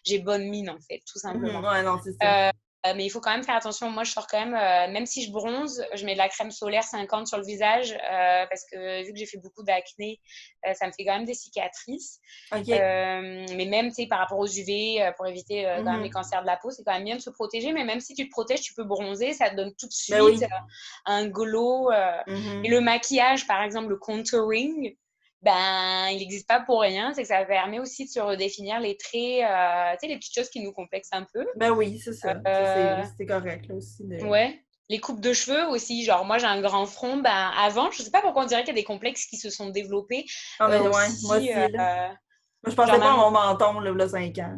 J'ai bonne mine, en fait, tout simplement. Ouais, non, c'est ça. Euh, mais il faut quand même faire attention. Moi, je sors quand même si je bronze, je mets de la crème solaire 50 sur le visage parce que vu que j'ai fait beaucoup d'acné, ça me fait quand même des cicatrices. OK. Mais même, tu sais, par rapport aux UV, pour éviter quand même les Mhm. cancers de la peau, c'est quand même bien de se protéger. Mais même si tu te protèges, tu peux bronzer, ça te donne tout de Ben suite oui. un glow. Et Mhm. le maquillage, par exemple, le contouring, ben, il n'existe pas pour rien. C'est que ça permet aussi de se redéfinir les traits, tu sais, les petites choses qui nous complexent un peu. Ben oui, c'est ça. Ça, Euh, c'est correct, là, aussi. ouais. Les coupes de cheveux aussi, genre moi j'ai un grand front, ben avant, je sais pas pourquoi on dirait qu'il y a des complexes qui se sont développés Ah, mais ouais, moi aussi, aussi, là. Moi, je genre pensais pas à même, mon menton, là, 5 ans. Là.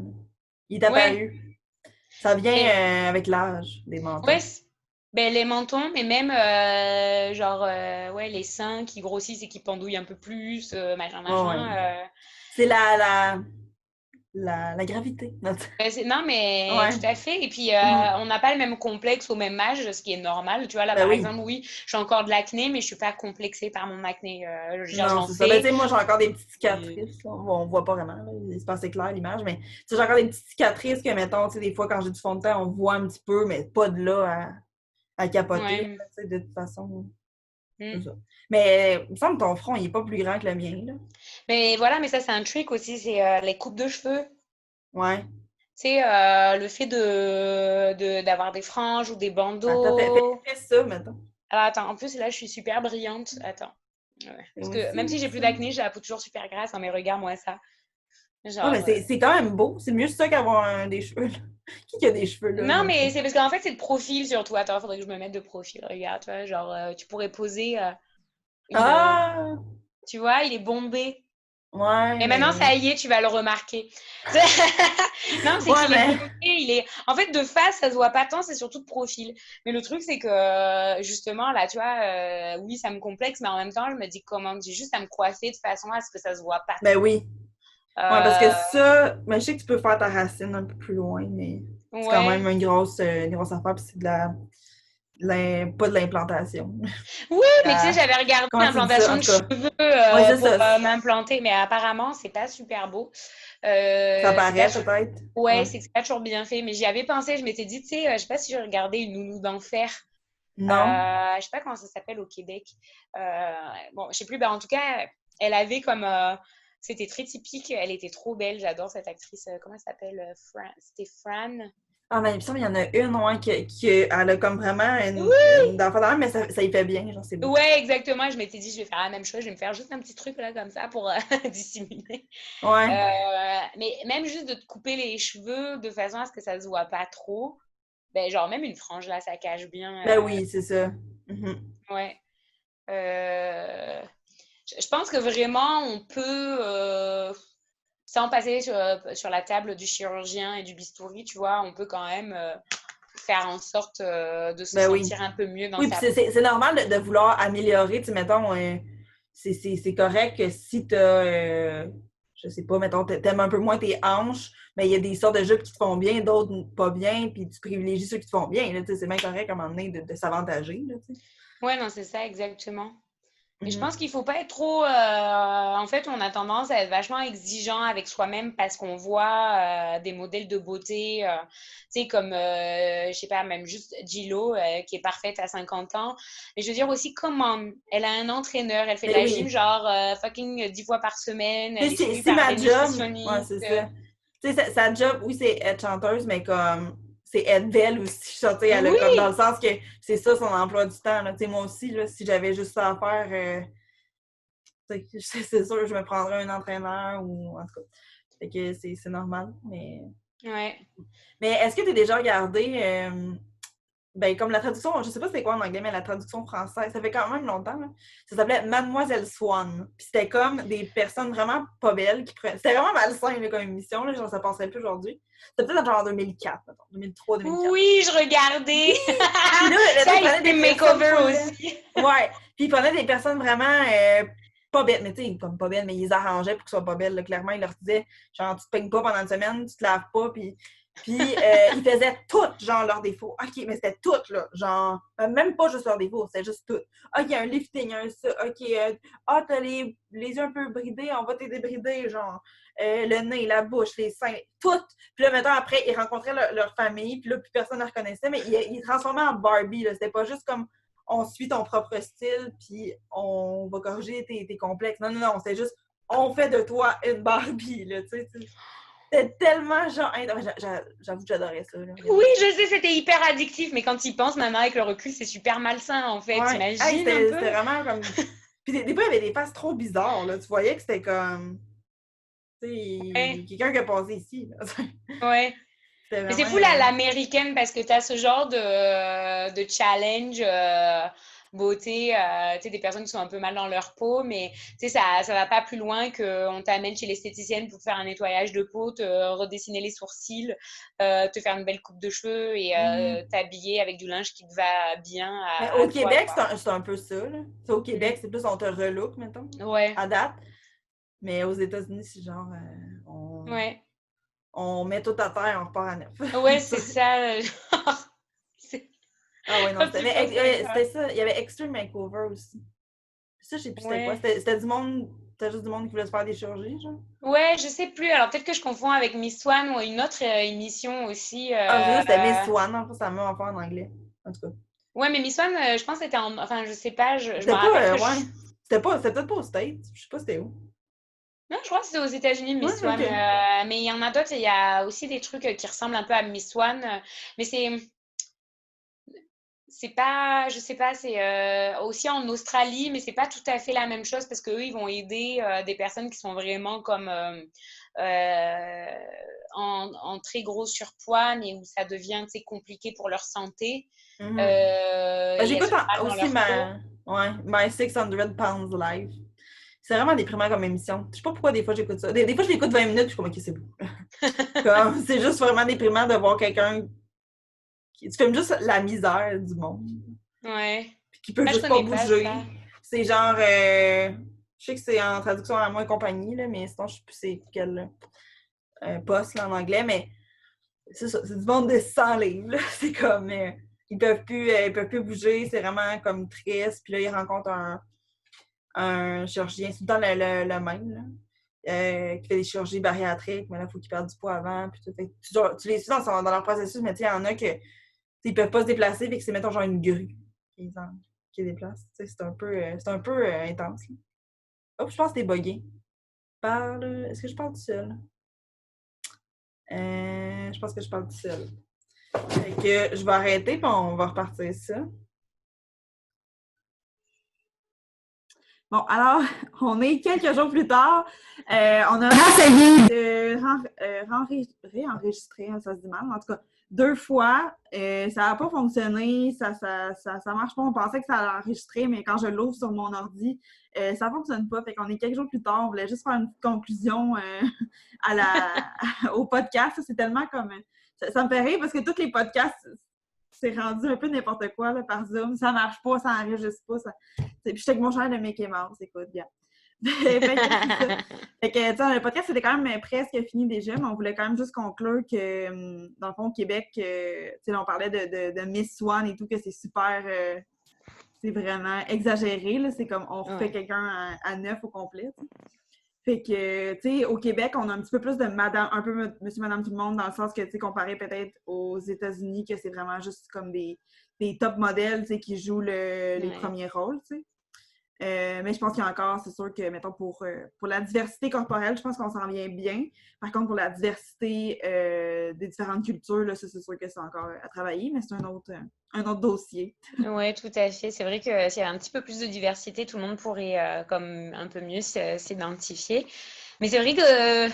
Il est ouais, apparu. Ça vient mais avec l'âge des ouais, mentons. ben les mentons, mais même genre ouais les seins qui grossissent et qui pendouillent un peu plus, machin Ouais, ouais. machin. C'est la gravité. Non, mais Ouais. tout à fait. Et puis, Mhm. on n'a pas le même complexe au même âge, ce qui est normal. Tu vois, là, Ben par oui. exemple, oui, j'ai encore de l'acné, mais je suis pas complexée par mon acné. Je veux dire, Non, j'en c'est ça. Ben, tu fais. sais, moi, j'ai encore des petites Et- cicatrices. Là. On voit pas vraiment. Là. C'est pas assez clair l'image, mais tu sais, j'ai encore des petites cicatrices que, mettons, tu sais, des fois, quand j'ai du fond de teint, on voit un petit peu, mais pas de là à capoter. Ouais. Là, tu sais, de toute façon, c'est Mm. ça. Mais il me semble que ton front, il est pas plus grand que le mien, là. Mais voilà, mais ça, c'est un trick aussi, c'est les coupes de cheveux. Ouais. Tu sais, le fait d'avoir des franges ou des Attends, bandeaux. fais ça, mettons. Alors, attends, en plus, là, je suis super brillante. Attends. Ouais. Parce Fais-moi que même si ici, j'ai plus ça. d'acné, j'ai la peau toujours super grasse. Hein, mais regarde-moi ça. Ouais, mais Genre. c'est quand même beau. C'est mieux ça qu'avoir des cheveux, là. Qui a des cheveux, là, Non, en tout mais cas? c'est parce qu'en fait, c'est de profil sur toi. Attends, faudrait que je me mette de profil. Regarde, tu vois, genre, tu pourrais poser une. Ah! Tu vois, il est bombé. Ouais, Et maintenant, mais... ça y est, tu vas le remarquer. Non, c'est Ouais, qu'il est mais... bombé. En fait, de face, ça se voit pas tant, c'est surtout de profil. Mais le truc, c'est que, justement, là, tu vois, oui, ça me complexe, mais en même temps, je me dis comment, j'ai juste à me coiffer de façon à ce que ça se voit pas Ben trop. oui. Ouais, parce que ça... Mais je sais que tu peux faire ta racine un peu plus loin, mais c'est quand même Ouais. une grosse affaire, puis c'est pas de l'implantation. Oui, mais tu sais, La- j'avais regardé Comment tu dis ça? l'implantation En de tout cas. cheveux Ouais, c'est pour ça. m'implanter, mais apparemment, c'est pas super beau. Ça C'est pas paraît, toujours... peut-être. Ouais, Ouais. c'est que c'est pas toujours bien fait, mais j'y avais pensé, je m'étais dit, tu sais, je sais pas si je regardais une nounou d'enfer. Non. Je sais pas comment ça s'appelle au Québec. Bon, je sais plus. Ben, en tout cas, elle avait comme... c'était très typique. Elle était trop belle. J'adore cette actrice. Comment elle s'appelle? C'était Fran. Ah, mais il me semble qu'il y en a une, ouais, elle a comme vraiment une Oui! d'enfant d'air, mais ça y fait bien, genre, c'est beau. Ouais, exactement. Je m'étais dit, je vais faire la même chose. Je vais me faire juste un petit truc là, comme ça, pour dissimuler. Ouais. Mais même juste de te couper les cheveux de façon à ce que ça se voit pas trop. Ben, genre, même une frange là, ça cache Ben bien. oui, c'est ça. Mhm. Ouais. Euh, je pense que vraiment, on peut, sans passer sur la table du chirurgien et du bistouri, tu vois, on peut quand même faire en sorte de se Ben oui. sentir un peu mieux dans Oui, puis sa peau. c'est normal de vouloir améliorer, tu sais, mettons, c'est correct que si je sais pas, mettons, t'aimes un peu moins tes hanches, mais il y a des sortes de jupes qui te font bien, d'autres pas bien, puis tu privilégies ceux qui te font bien, là, tu sais, c'est bien correct à un moment donné de s'avantager, là, tu sais. Ouais, non, c'est ça, exactement. Mais je pense Mhm. qu'il faut pas être trop. En fait, on a tendance à être vachement exigeant avec soi-même parce qu'on voit des modèles de beauté, tu sais, comme, je sais pas, même juste Gillo, qui est parfaite à 50 ans. Mais je veux dire aussi, comment elle a un entraîneur, elle fait de Ben la gym oui. genre fucking 10 fois par semaine, Tu elle sais, est suivie si par ma des job, ouais, nutritionnistes. c'est ça. Tu sais, sa job, oui, c'est être chanteuse, mais comme, c'est être belle aussi. Tu sais, elle a comme dans le Oui! sens que c'est ça son emploi du temps, là. Tu sais, moi aussi, là, si j'avais juste ça à faire, tu sais, c'est sûr, je me prendrais un entraîneur ou en tout cas. Fait que c'est normal. Ouais. Mais est-ce que tu as déjà regardé, ben, comme la traduction, je sais pas c'est quoi en anglais, mais la traduction française, ça fait quand même longtemps, là. Ça s'appelait Mademoiselle Swan. Puis c'était comme des personnes vraiment pas belles qui prenaient. C'était vraiment malsain là, comme émission, là, genre ça passerait plus aujourd'hui. C'était peut-être genre en 2004, mettons, 2003, 2004. Oui, je regardais! Puis là, Ça, ils prenaient des Extreme personnes Makeover full laides. aussi. Ouais. Puis ils prenaient des personnes vraiment pas belles, mais tu sais, comme pas belles, mais ils les arrangeaient pour qu'elles soient pas belles. Là. Clairement, ils leur disaient, genre, tu te peignes pas pendant une semaine, tu te laves pas, puis ils faisaient tout, genre, leurs défauts. OK, mais c'était tout, là. Genre, même pas juste leurs défauts, c'était juste tout. OK, un lifting, un ça. OK, t'as les yeux un peu bridés, on va t'aider brider, genre. Le nez, la bouche, les seins, tout. Puis là, maintenant, après, ils rencontraient leur famille, puis là, plus personne ne reconnaissait, mais ils transformaient en Barbie, là. C'était pas juste comme on suit ton propre style, puis on va corriger tes complexes. Non, non, non, c'est juste on fait de toi une Barbie, là, tu sais. C'était tellement genre. J'avoue que j'adorais ça, là, Oui, regarder ça. je sais, c'était hyper addictif, mais quand il pense maintenant avec le recul, c'est super malsain en fait. Ouais. Hey, T'imagines un c'était peu? vraiment comme. Puis des fois, il y avait des faces trop bizarres, là. Tu voyais que c'était comme. Tu sais, Ouais, quelqu'un qui a passé ici, là. ouais. C'était Mais c'est vraiment. fou là, l'américaine parce que t'as ce genre de challenge beauté, tu sais, des personnes qui sont un peu mal dans leur peau, mais tu sais, ça va pas plus loin qu'on t'amène chez l'esthéticienne pour te faire un nettoyage de peau, te redessiner les sourcils, te faire une belle coupe de cheveux et Mhm. t'habiller avec du linge qui te va bien Mais à au toi, Québec, quoi. c'est un peu ça, là. Tu sais, au Québec, c'est plus on te relook, mettons, Ouais, à date. Mais aux États-Unis, c'est genre. ouais. On met tout à terre, on repart à neuf. Ouais, c'est ça. Genre, c'est Ah ouais, non, un c'était. petit peu c'est ça. C'était ça. Il y avait Extreme Makeover aussi. Ça, je sais plus c'était quoi. Ouais. C'était du monde. C'était juste du monde qui voulait se faire des chirurgies, genre. Ouais, je sais plus. Alors peut-être que je confonds avec Miss Swan ou une autre émission aussi. Ah, c'est ça, c'était Miss Swan, en fait, ça m'a fait en anglais. En tout cas. Ouais, mais Miss Swan, je pense que c'était en... Enfin, je sais pas. Je me C'était rappelle pas, que ouais. C'était peut-être pas aux States. Je sais pas c'était où. Non, je crois que c'était aux États-Unis, Ouais, Miss Swan. ok. Mais il y en a d'autres. Il y a aussi des trucs qui ressemblent un peu à Miss Swan. Mais c'est pas, je sais pas, c'est aussi en Australie, mais c'est pas tout à fait la même chose parce qu'eux, ils vont aider des personnes qui sont vraiment comme euh, en très gros surpoids, mais où ça devient, tu sais, compliqué pour leur santé. Mhm. Ben, Et elles j'écoute ont mal dans aussi leur peau. ouais, My 600 Pounds Live. C'est vraiment déprimant comme émission. Je sais pas pourquoi des fois j'écoute ça. Des fois, je l'écoute 20 minutes, puis je suis comme, ok, c'est bon. Comme, c'est juste vraiment déprimant de voir quelqu'un qui. Tu filmes juste la misère du monde. Ouais. Puis qui peut Moi, je juste pas connais pas bouger. ça. C'est genre. Je sais que c'est en traduction à moi et compagnie, là, mais sinon, je sais plus c'est quel poste là, en anglais, mais c'est ça. C'est du monde de 100 livres. Là. C'est comme. Ils peuvent plus bouger. C'est vraiment comme triste. Puis là, ils rencontrent un chirurgien. C'est tout le temps le même, là. Qui fait des chirurgies bariatriques, mais là, il faut qu'ils perdent du poids avant. Puis tout. Fait tu les suis dans leur processus, mais il y en a que ils peuvent pas se déplacer, fait que c'est, mettons, genre une grue. qui déplacent. Tu sais, c'est un peu intense. Là. Hop, je pense que t'es buggé. Parle. Est-ce que je parle tout seul? Je pense que je parle tout seul. Fait que je vais arrêter puis on va repartir ça. Bon, alors, on est quelques jours plus tard. On a essayé de réenregistrer, hein, ça se dit mal, en tout cas, 2 fois. Ça n'a pas fonctionné, ça marche pas. On pensait que ça allait enregistrer, mais quand je l'ouvre sur mon ordi, ça ne fonctionne pas. Fait qu'on est quelques jours plus tard. On voulait juste faire une petite conclusion au podcast. C'est tellement comme... Ça me fait rire parce que tous les podcasts, c'est rendu un peu n'importe quoi là, par Zoom. Ça marche pas, ça enregistre pas. Puis j'étais avec mon chandail de Mickey Mouse, écoute, bien. Fait que, tu sais, le podcast, c'était quand même presque fini déjà, mais on voulait quand même juste conclure que, dans le fond, au Québec, tu sais, on parlait de Miss Swan et tout, que c'est super... c'est vraiment exagéré, là. C'est comme on refait quelqu'un à neuf au complet, t'sais. Fait que, tu sais, au Québec, on a un petit peu plus de madame, un peu monsieur, madame, tout le monde, dans le sens que, tu sais, comparé peut-être aux États-Unis, que c'est vraiment juste comme des top modèles, tu sais, qui jouent les premiers rôles, tu sais. Mais je pense qu'il y a encore, c'est sûr que, mettons, pour la diversité corporelle, je pense qu'on s'en vient bien. Par contre, pour la diversité des différentes cultures, là, ça, c'est sûr que c'est encore à travailler, mais c'est un autre dossier. Oui, tout à fait. C'est vrai que s'il y avait un petit peu plus de diversité, tout le monde pourrait comme un peu mieux s'identifier. Mais c'est vrai que,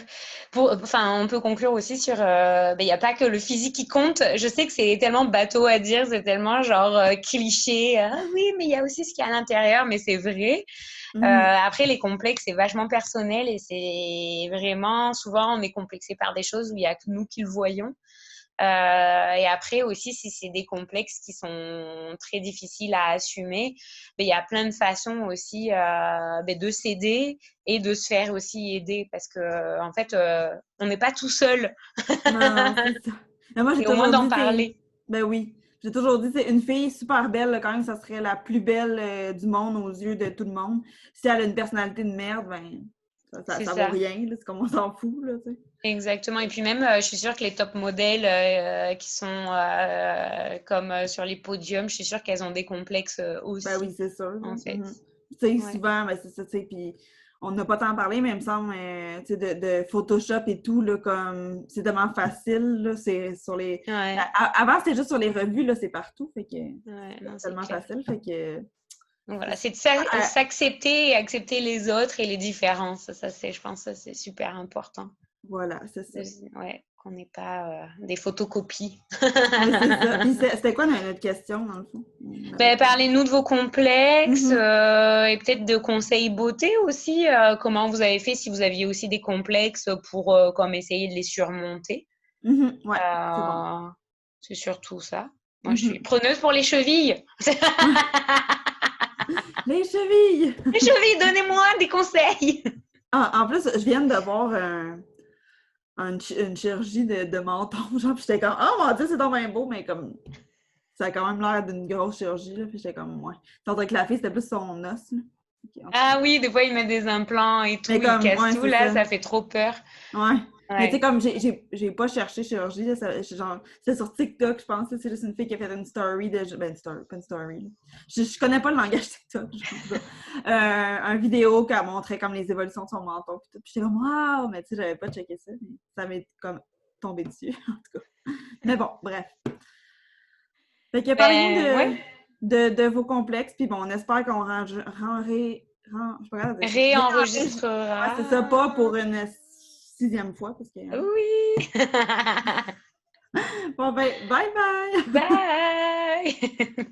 on peut conclure aussi sur, il n'y a pas que le physique qui compte. Je sais que c'est tellement bateau à dire, c'est tellement genre cliché. Ah oui, mais il y a aussi ce qu'il y a à l'intérieur, mais c'est vrai. Après, les complexes, c'est vachement personnel et c'est vraiment, souvent, on est complexé par des choses où il n'y a que nous qui le voyons. Et après aussi, si c'est des complexes qui sont très difficiles à assumer, il y a plein de façons aussi de s'aider et de se faire aussi aider parce que en fait, on n'est pas tout seul. Non, c'est ça. Mais moi, j'ai au moins toujours d'en dit, parler. ben oui, j'ai toujours dit, c'est une fille super belle, là, quand même, ça serait la plus belle du monde aux yeux de tout le monde. Si elle a une personnalité de merde, ben ça vaut rien, là, c'est comme on s'en fout, là, tu sais. Exactement. Et puis même, je suis sûre que les top modèles qui sont comme sur les podiums, je suis sûre qu'elles ont des complexes aussi. Ben oui, c'est sûr. En fait. Tu sais, souvent, ben c'est ça, tu sais, puis on n'a pas tant parlé, mais il me semble, tu sais, de Photoshop et tout, là, comme, c'est tellement facile, là, c'est sur les... Avant, c'était juste sur les revues, là, c'est partout, fait que c'est tellement facile, fait que... Donc voilà, c'est de s'accepter et accepter les autres et les différences. Ça, je pense que c'est super important. Voilà, c'est ça. Ouais, qu'on n'ait pas des photocopies. Ouais, c'est ça. Puis c'était quoi notre question, dans le fond? Parlez-nous de vos complexes et peut-être de conseils beauté aussi. Comment vous avez fait si vous aviez aussi des complexes pour comme essayer de les surmonter. Ouais, c'est bon. C'est surtout ça. Moi, je suis preneuse pour les chevilles. Les chevilles! Les chevilles, donnez-moi des conseils! En plus, je viens de voir une chirurgie de menton, genre, puis j'étais comme, oh mon Dieu, c'est donc bien beau, mais comme, ça a quand même l'air d'une grosse chirurgie, là, puis j'étais comme, ouais. Tandis que la fille, c'était plus son os, là. Ah oui, des fois, ils mettent des implants et tout, ils cassent tout, là, ça fait trop peur. Ouais. Mais tu sais, comme, j'ai pas cherché chirurgie, là, c'est sur TikTok, je pense, c'est juste une fille qui a fait une story pas une story, là. Je connais pas le langage TikTok, un vidéo qui a montré comme les évolutions de son menton, puis tout. Puis j'étais comme, waouh, mais tu sais, j'avais pas checké ça, mais ça m'est comme tombé dessus, en tout cas. Mais bon, bref. Fait que parlez-nous de vos complexes, puis bon, on espère qu'on réenregistrera. Ouais, c'est ça, pas pour une 6e fois, parce que... Oui! Bon, ben, bye bye! Bye!